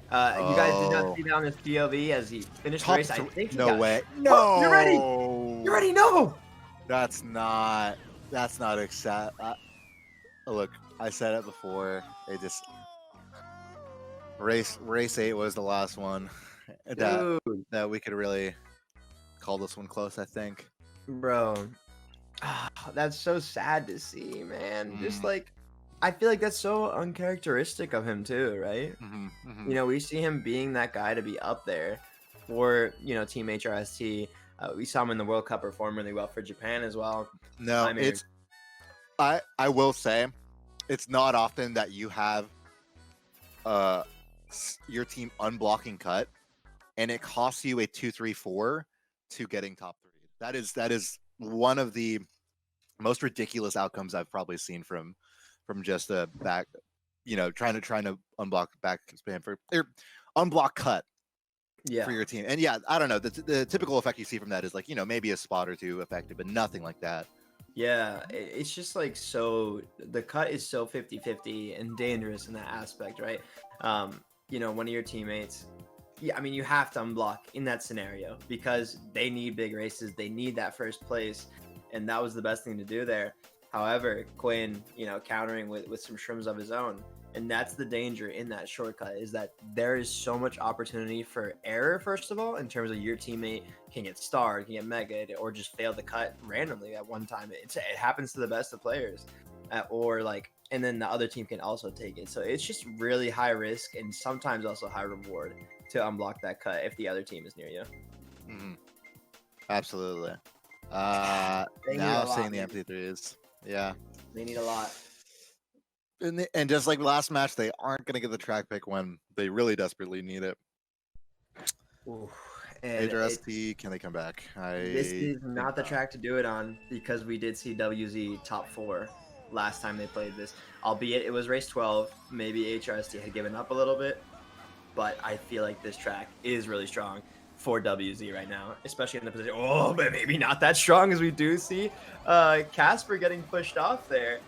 You guys did not see that on his POV as he finished the race. I think no way. No, oh, you're ready. You're ready. No, that's not accept. Look, I said it before. It just race 8 was the last one that we could really call this one close, I think. Bro, that's so sad to see, man. Just like, I feel like that's so uncharacteristic of him too, right? You know, we see him being that guy to be up there for, you know, Team HRST. We saw him in the World Cup perform really well for Japan as well. No, I mean, I will say, it's not often that you have your team unblocking cut, and it costs you a 2-3-4 to getting top 3. That is one of the most ridiculous outcomes I've probably seen from just a back, you know, trying to unblock back spam for unblock cut for your team. And yeah, I don't know, the typical effect you see from that is like, you know, maybe a spot or two affected, but nothing like that. Yeah, it's just like, so the cut is so 50-50 and dangerous in that aspect, right? You know, one of your teammates, yeah, I mean, you have to unblock in that scenario because they need big races. They need that first place. And that was the best thing to do there. However, Quinn, you know, countering with some shrooms of his own. And that's the danger in that shortcut, is that there is so much opportunity for error, first of all, in terms of your teammate can get starred, can get mega, or just fail the cut randomly at one time. It happens to the best of players. Or like, and then the other team can also take it. So it's just really high risk and sometimes also high reward to unblock that cut if the other team is near you. Absolutely. Now seeing the MP3s. Yeah. They need a lot. And just like last match, they aren't going to get the track pick when they really desperately need it. HRST, can they come back? This is not the track to do it on, because we did see WZ top 4 last time they played this. Albeit it was race 12. Maybe HRST had given up a little bit. But I feel like this track is really strong for WZ right now, especially in the position. Oh, but maybe not that strong, as we do see Casper getting pushed off there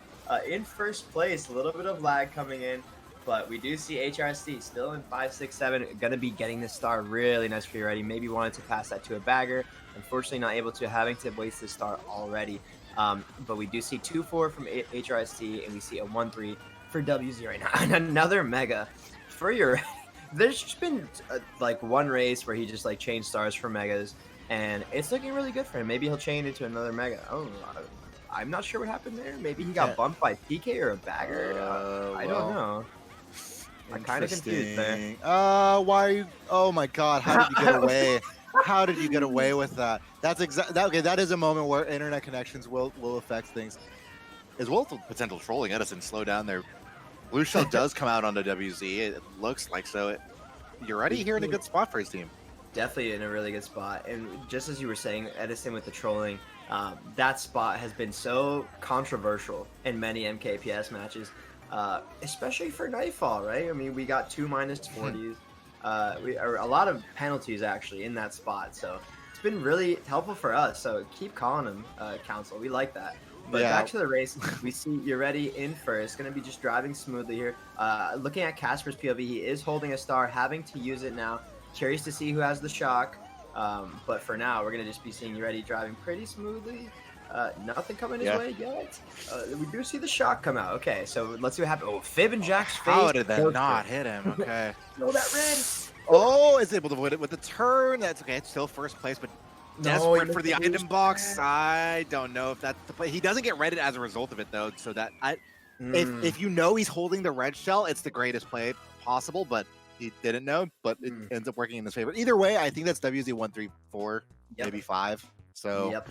in first place. A little bit of lag coming in, but we do see HRST still in 5, 6, 7. Going to be getting this star really nice for you already. Maybe wanted to pass that to a bagger. Unfortunately, not able to, having to waste this star already. But we do see 2-4 from HRST, and we see a 1-3 for WZ right now. And another mega for your... There's just been like one race where he just like changed stars for megas, and it's looking really good for him. Maybe he'll chain into another mega. Oh, I'm not sure what happened there. Maybe he got bumped by PK or a bagger. I don't know. I'm kind of confused there. Why are you? Oh my God! How did you get away? How did you get away with that? That's okay. That is a moment where internet connections will affect things, as well as potential trolling. Edison, slow down there. Blue Shell does come out onto WZ. It looks like so. You're already here in a good spot for his team. Definitely in a really good spot. And just as you were saying, Edison, with the trolling, that spot has been so controversial in many MKPS matches, especially for Nightfall, right? I mean, we got 2 -40s. A lot of penalties actually in that spot. So it's been really helpful for us. So keep calling him, Council. We like that. But back to the race, we see Uretti in first, going to be just driving smoothly here. Looking at Casper's POV, he is holding a star, having to use it now. Curious to see who has the shock. But for now, we're going to just be seeing Uretti driving pretty smoothly. Nothing coming his way yet. We do see the shock come out. Okay, so let's see what happens. Oh, Fib and Jack's face. How did that not hit him? Okay. No, that red. Oh, is able to win it with the turn. That's okay. It's still first place, but desperate for the item box. I don't know if that's the play. He doesn't get redded as a result of it, though. So that if you know he's holding the red shell, it's the greatest play possible. But he didn't know, but it ends up working in his favor. Either way, I think that's WZ 1-3-4, maybe 5. So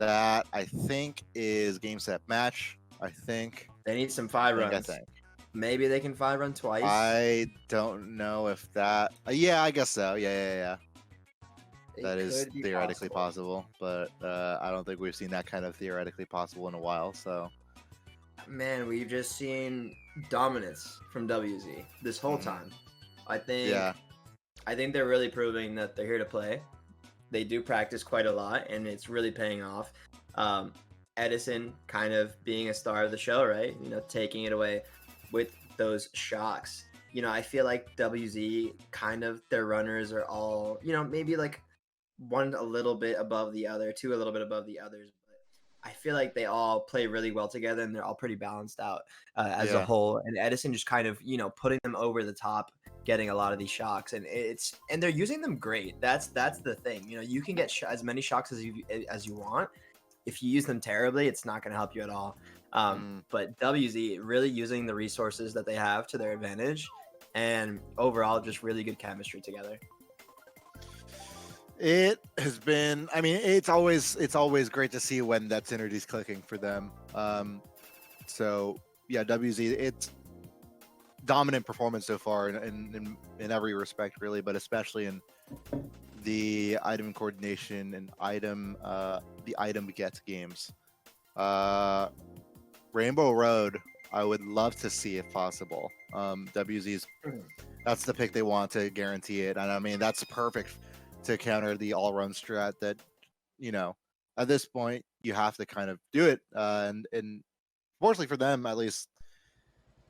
That I think is game set match. I think. They need some 5 I runs. think. Maybe they can 5 run twice. I don't know if that. Yeah, I guess so. Yeah. It That is could be theoretically possible, but I don't think we've seen that kind of theoretically possible in a while. So Man, we've just seen dominance from WZ this whole time. I think yeah, they're really proving that they're here to play. They do practice quite a lot, and it's really paying off. Edison kind of being a star of the show, right? Taking it away with those shocks. I feel like WZ kind of their runners are all, maybe like one a little bit above the other, two a little bit above the others. But I feel like they all play really well together, and they're all pretty balanced out as a yeah. whole. And Edison just kind of, putting them over the top, getting a lot of these shocks, and they're using them great. That's the thing. You can get as many shocks as you want. If you use them terribly, it's not going to help you at all. But WZ really using the resources that they have to their advantage, and overall just really good chemistry together. It has been. I mean, it's always great to see when that synergy's clicking for them. So yeah, WZ. It's dominant performance so far in every respect, really, but especially in the item coordination and the item get games. Rainbow Road, I would love to see if possible. WZ's that's the pick they want to guarantee it, and I mean that's perfect to counter the all run strat that at this point you have to kind of do it. And fortunately for them, at least,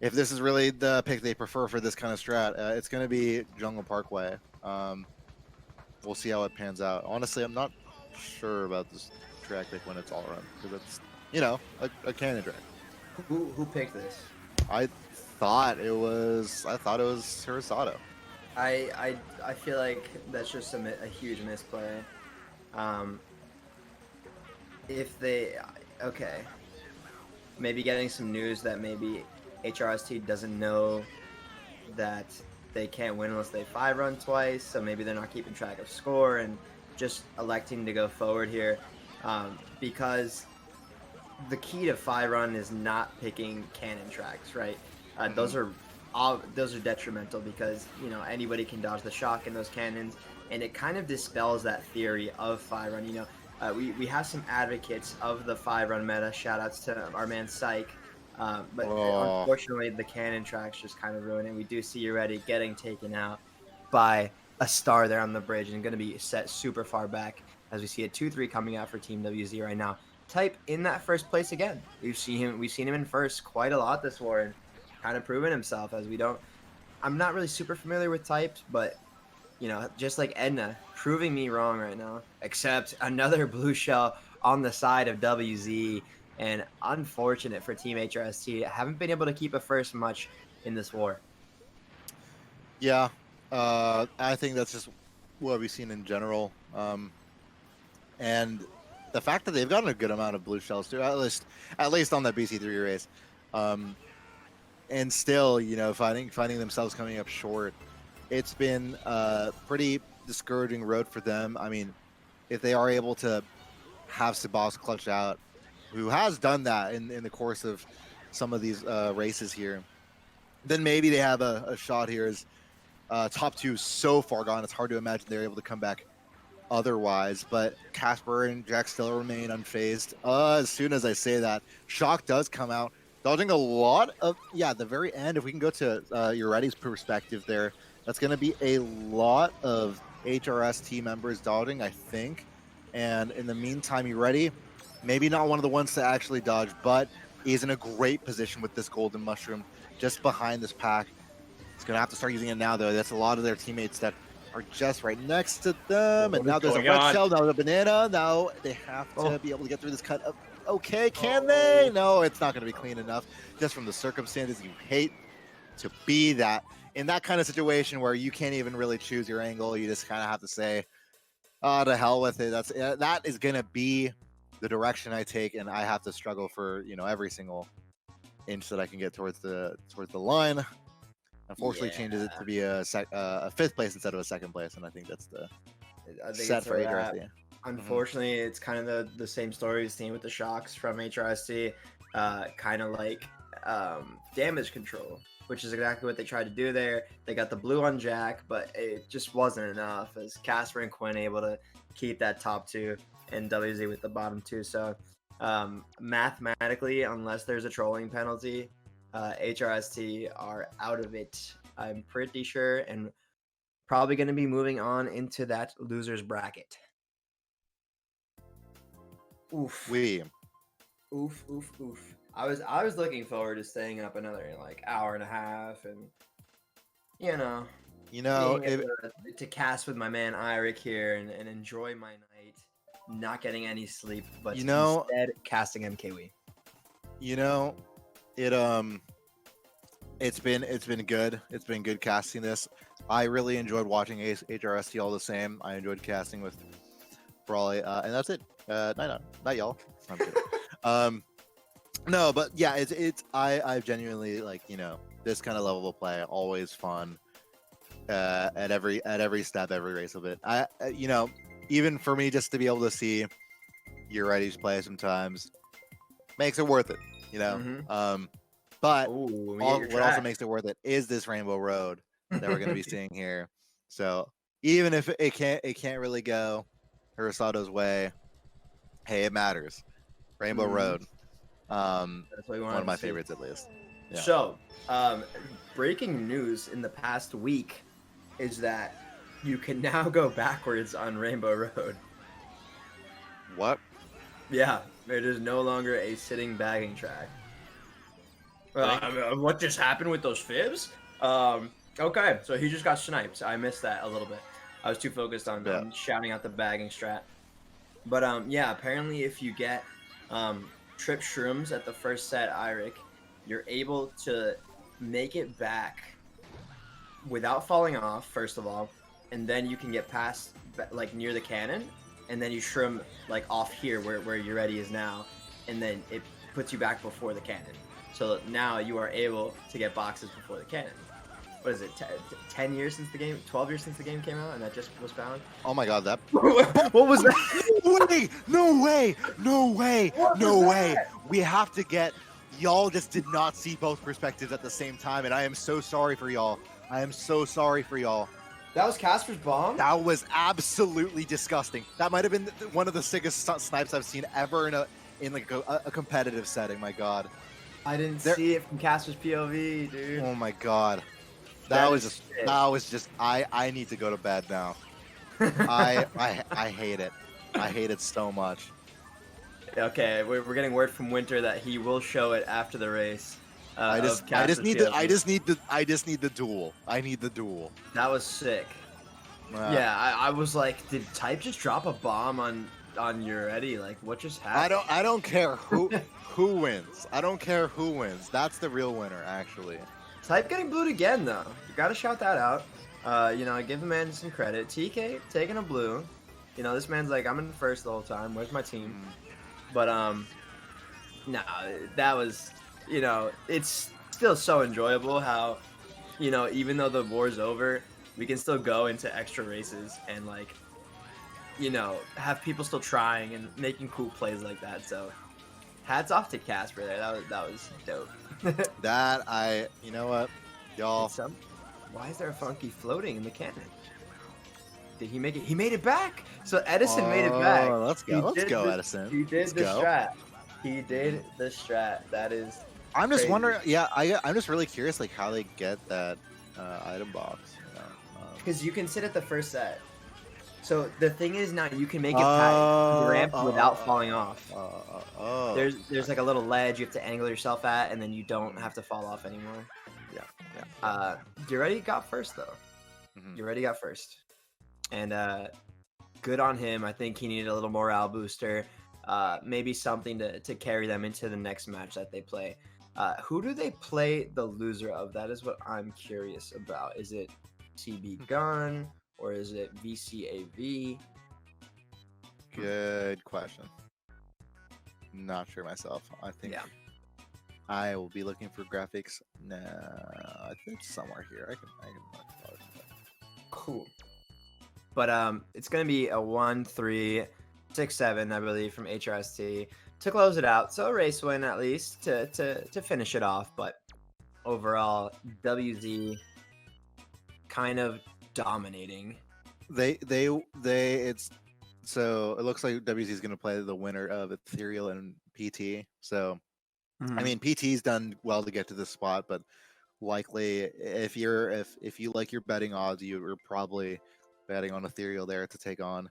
if this is really the pick they prefer for this kind of strat, it's going to be Jungle Parkway. We'll see how it pans out. Honestly, I'm not sure about this track pick when it's all run, because it's a cannon track. Who picked this? I thought it was Hurusato. I feel like that's just a huge misplay. If they maybe getting some news that maybe HRST doesn't know that they can't win unless they 5 run twice, so maybe they're not keeping track of score and just electing to go forward here, because the key to 5 run is not picking cannon tracks, right? Those are detrimental because anybody can dodge the shock in those cannons, and it kind of dispels that theory of 5 run. We have some advocates of the 5 run meta. Shout outs to our man Psych. But unfortunately, the cannon tracks just kind of ruin it. We do see Euretti getting taken out by a star there on the bridge and going to be set super far back, as we see a 2-3 coming out for Team WZ right now. Type in that first place again. We've seen him in first quite a lot this war, and kind of proven himself, as I'm not really super familiar with types, but just like Edna, proving me wrong right now. Except another blue shell on the side of WZ, and unfortunate for Team HRST. Haven't been able to keep a first much in this war. Yeah, I think that's just what we've seen in general, and the fact that they've gotten a good amount of blue shells too, at least on that BC3 race, and still, finding themselves coming up short. It's been a pretty discouraging road for them. I mean, if they are able to have Sabas clutch out, who has done that in the course of some of these races here, then maybe they have a shot here. As top 2 so far gone, it's hard to imagine they're able to come back otherwise. But Casper and Jack still remain unfazed. As soon as I say that, Shock does come out, dodging a lot of, the very end. If we can go to Euretti's perspective there, that's going to be a lot of HRST members dodging, I think. And in the meantime, Euretti, maybe not one of the ones to actually dodge, but is in a great position with this golden mushroom just behind this pack. He's going to have to start using it now, though. That's a lot of their teammates that are just right next to them. And now there's a red shell, now a banana. Now they have to be able to get through this cut. Okay, can they? No, it's not going to be clean enough. Just from the circumstances, you hate to be in that kind of situation where you can't even really choose your angle. You just kind of have to say, to hell with it. That is going to be the direction I take, and I have to struggle for every single inch that I can get towards the line. Unfortunately, changes it to be a 5th place instead of a 2nd place, and I think that's the set for HRST. Unfortunately, it's kind of the same story we've seen with the shocks from HRST, kind of like damage control, which is exactly what they tried to do there. They got the blue on Jack, but it just wasn't enough as Casper and Quinn able to keep that top 2 and WZ with the bottom 2. So mathematically, unless there's a trolling penalty, HRST are out of it, I'm pretty sure, and probably going to be moving on into that losers bracket. Oof. Oof. I was looking forward to staying up another like hour and a half, and being able to cast with my man Eirik here and enjoy my night, not getting any sleep, but instead casting MKW. It's been good. It's been good casting this. I really enjoyed watching HRST all the same. I enjoyed casting with Brawley, and that's it. Not y'all. I'm kidding. No, but yeah, I've genuinely this kind of level of play always fun. At every step, every race of it. Even for me just to be able to see your ready's play sometimes makes it worth it. But what also makes it worth it is this Rainbow Road that we're going to be seeing here. So even if it can't really go Hurusato's way, hey, it matters. Rainbow Road, that's what one of my favorites at least. Yeah. So, breaking news in the past week is that you can now go backwards on Rainbow Road. What? Yeah, it is no longer a sitting bagging track. What just happened with those fibs? Okay, so he just got sniped. I missed that a little bit. I was too focused on shouting out the bagging strat. But yeah, apparently if you get trip shrooms at the first set, Eirik, you're able to make it back without falling off, first of all, and then you can get past like near the cannon, and then you shroom like off here where your ready is now, and then it puts you back before the cannon. So now you are able to get boxes before the cannon. What is it, 10 years since the game, 12 years since the game came out, and that just was found? Oh my god, that... What was that? No way! We have to get... Y'all just did not see both perspectives at the same time, and I am so sorry for y'all. That was Casper's bomb? That was absolutely disgusting. That might have been one of the sickest snipes I've seen ever in like a competitive setting, my god. I didn't see it from Casper's POV, dude. Oh my god. That was just I need to go to bed now. I hate it. I hate it so much. Okay, we're getting word from Winter that he will show it after the race. I just need the duel. I need the duel. That was sick. Yeah, I was like, did Type just drop a bomb on your Eddie? Like, what just happened? I don't care who wins. I don't care who wins. That's the real winner, actually. Type getting blued again, though. You gotta shout that out. Give the man some credit. TK taking a blue. This man's like, I'm in first the whole time. Where's my team? But, no, that was, it's still so enjoyable how, even though the war's over, we can still go into extra races and, like, have people still trying and making cool plays like that. So, hats off to Casper there. That was dope. You know what, y'all? Why is there a funky floating in the cannon? Did he make it? He made it back. So Edison made it back. Let's go, Edison. He did the strat. He did the strat. That is. I'm just wondering. Yeah, I'm just really curious, like how they get that item box. Because you can sit at the first set. So the thing is now you can make it past the ramp without falling off. There's like a little ledge you have to angle yourself at, and then you don't have to fall off anymore. Yeah. You already got first though. You already got first, and good on him. I think he needed a little morale booster, maybe something to carry them into the next match that they play. Who do they play the loser of? That is what I'm curious about. Is it CB Gun? Or is it VCAV? Good question. Not sure myself. I think I will be looking for graphics. No, I think it's somewhere here. I can look. Cool. But it's gonna be a 1-3 6-7, I believe, from HRST to close it out. So a race win at least to finish it off. But overall, WZ kind of dominating. It's so it looks like WZ is going to play the winner of Ethereal and PT. So I mean, PT's done well to get to this spot, but likely if you like your betting odds, you're probably betting on Ethereal there to take on.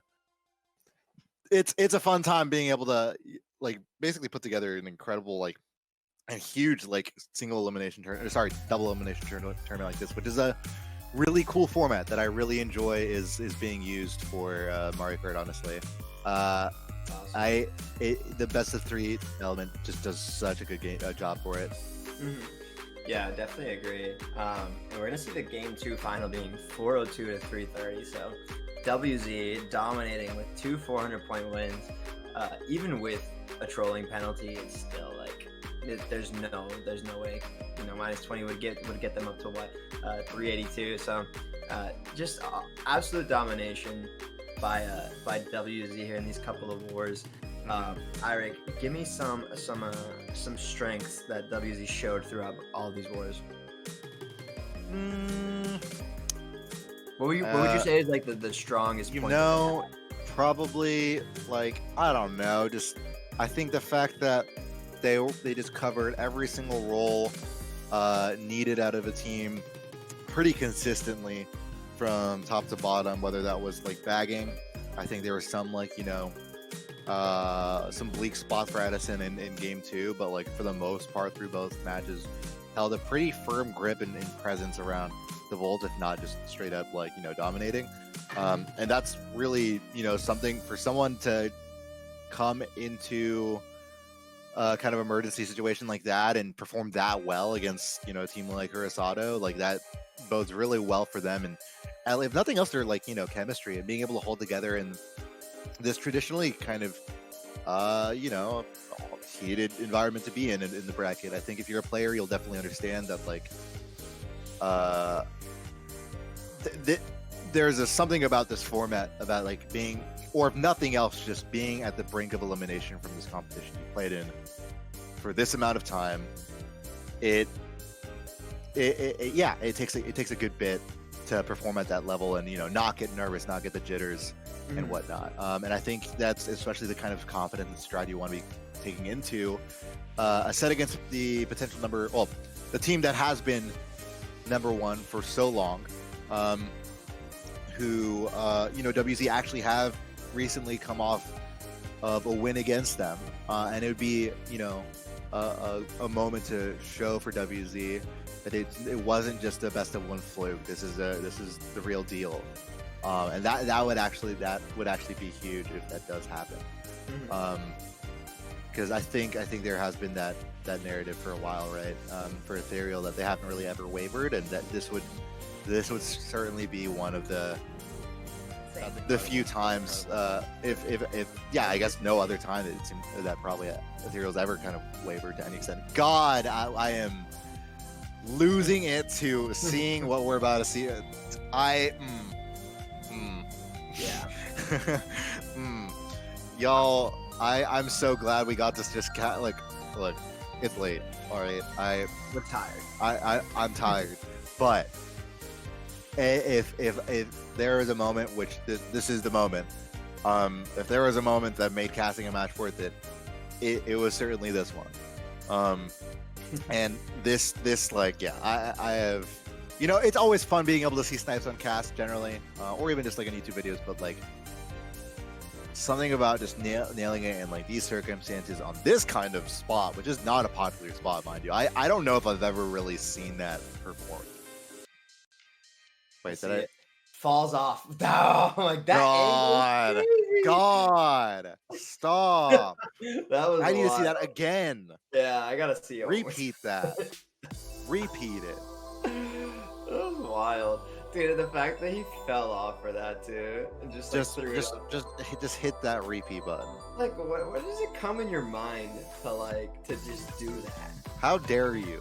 It's a fun time being able to like basically put together an incredible like and huge like single elimination tournament, sorry, double elimination tournament like this, which is a really cool format that I really enjoy is being used for Mario Kart. Honestly, awesome. The best of 3 element just does such a good job for it. Yeah, definitely agree. And we're gonna see the game 2 final being 402 to 330. So WZ dominating with 2 400-point wins. Even with a trolling penalty, it's still like there's no way. You know, minus 20 would get them up to what 382. So just absolute domination by WZ here in these couple of wars. Eirik, give me some strengths that WZ showed throughout all of these wars. What would you say is like the strongest point? Probably like I don't know. Just I think the fact that they just covered every single role needed out of a team pretty consistently from top to bottom. Whether that was like bagging, I think there was some like some bleak spots for Edison in game 2, but like for the most part through both matches held a pretty firm grip and presence around the Volt, if not just straight up like dominating. And that's really something for someone to come into a kind of emergency situation like that and perform that well against a team like Hurusato. Like that bodes really well for them, and if nothing else, they're like chemistry and being able to hold together in this traditionally kind of heated environment to be in the bracket. I think if you're a player, you'll definitely understand that like there's something about this format about like being, or if nothing else, just being at the brink of elimination from this competition you played in for this amount of time. It takes a good bit to perform at that level and not get nervous, not get the jitters and whatnot. And I think that's especially the kind of confidence and stride you want to be taking into a set against the potential the team that has been number 1 for so long, who WZ actually have recently come off of a win against them, and it would be a moment to show for WZ that it wasn't just a best of 1 fluke. This is the real deal, and that would actually be huge if that does happen. Because I think there has been that narrative for a while, right? For Ethereal, that they haven't really ever wavered, and that this would certainly be one of the few times, if I guess no other time it seems that probably Ethereal's ever kind of wavered to any extent. God, I am losing it to seeing what we're about to see. Y'all, I'm so glad we got this. Just look, it's late. All right, we're tired. I'm tired, but if there is a moment, which this is the moment, if there was a moment that made casting a match worth it, it was certainly this one. And this I have, it's always fun being able to see snipes on cast generally, or even just like on YouTube videos, but like something about just nailing it in like these circumstances on this kind of spot, which is not a popular spot, mind you. I don't know if I've ever really seen that performed. Wait, it falls off. Oh, like that. God, stop. That was I need to see that again. Yeah, I gotta see it. Repeat that. Repeat it. That was wild, dude. The fact that he fell off for that too, and just hit that repeat button. Like, what does it come in your mind to just do that? How dare you?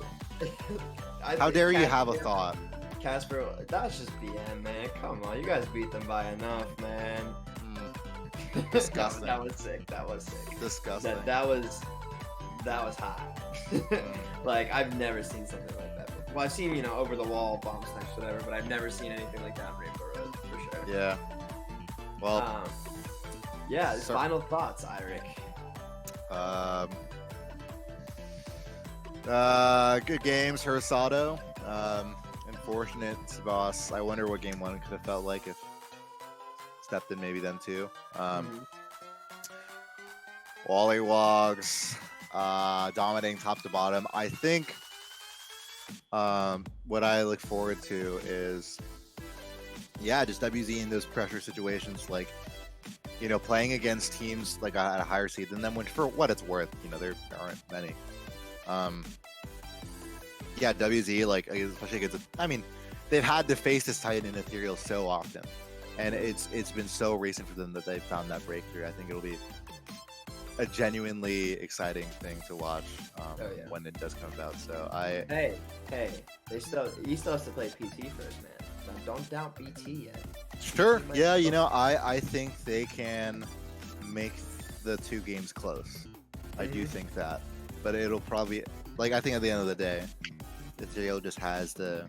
How dare you have a thought? Casper, that's just BM, man. Come on, you guys beat them by enough, man. Disgusting. That was sick. That was sick. Disgusting. That was hot. Like I've never seen something like that before. Well, I've seen, you know, over the wall bomb snipes, whatever, but I've never seen anything like that on Rainbow Road for sure. Yeah. Well. Yeah. Final thoughts, Eirik. Good games, Hurusato. Unfortunate boss. I wonder what game one could have felt like if stepped in maybe them too. WollywogZ, dominating top to bottom. I think what I look forward to is, yeah, just WZ in those pressure situations, like, you know, playing against teams like at a higher seed than them, which for what it's worth, you know, there aren't many. Yeah, WZ, like, especially against, I mean, they've had to face this Titan in Ethereal so often, and it's been so recent for them that they found that breakthrough. I think it'll be a genuinely exciting thing to watch when it does come about. So hey, he still has to play PT first, man. Don't doubt BT yet. Sure, yeah, you know, I think they can make the two games close. I do think that, but it'll probably, like, I think at the end of the day, Ethereal just has the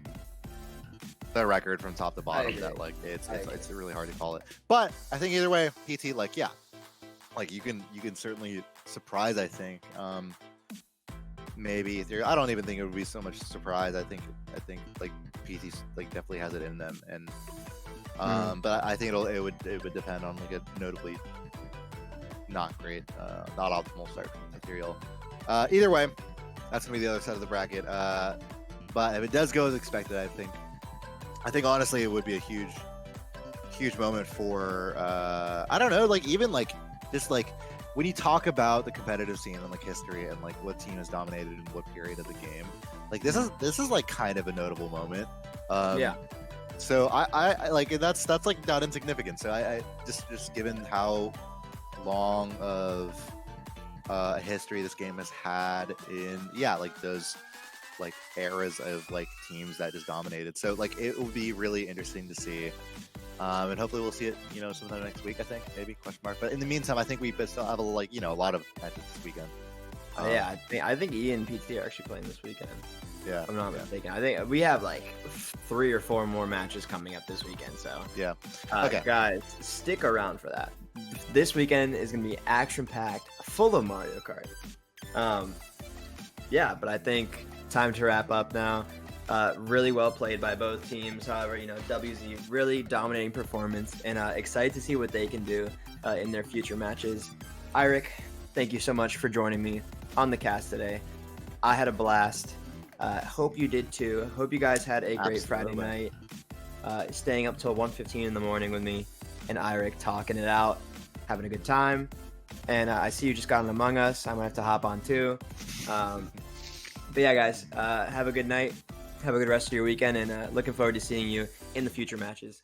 record from top to bottom that, like, it's really hard to call it. But I think either way, PT, like, yeah, like you can certainly surprise. I think maybe Ethereal. I don't even think it would be so much surprise. I think like PT like definitely has it in them, and but I think it would depend on like a notably not great, not optimal start from Ethereal. Either way, that's gonna be the other side of the bracket. But if it does go as expected, I think honestly it would be a huge moment for I don't know, like even like just like when you talk about the competitive scene and like history and like what team has dominated in what period of the game, like this is like kind of a notable moment. Yeah. So I like that's like not insignificant. So I just given how long of a history this game has had in like those like eras of like teams that just dominated. So like it will be really interesting to see. And hopefully we'll see it, you know, sometime next week, I think, maybe, question mark. But in the meantime, I think we still have a lot of matches this weekend. Yeah, I think E and PT are actually playing this weekend. Yeah, if I'm not mistaken. I think we have like 3 or 4 more matches coming up this weekend. So yeah, okay, guys, stick around for that. This weekend is gonna be action packed, full of Mario Kart. Yeah, but I think time to wrap up now. Really well played by both teams. However, you know, WZ really dominating performance, and excited to see what they can do in their future matches. Eirik, thank you so much for joining me on the cast today. I had a blast. Hope you did too. Hope you guys had a great Friday night. Staying up till 1:15 in the morning with me and Eirik, talking it out, having a good time. And I see you just got on Among Us. I'm gonna have to hop on too. But yeah, guys, have a good night. Have a good rest of your weekend, and looking forward to seeing you in the future matches.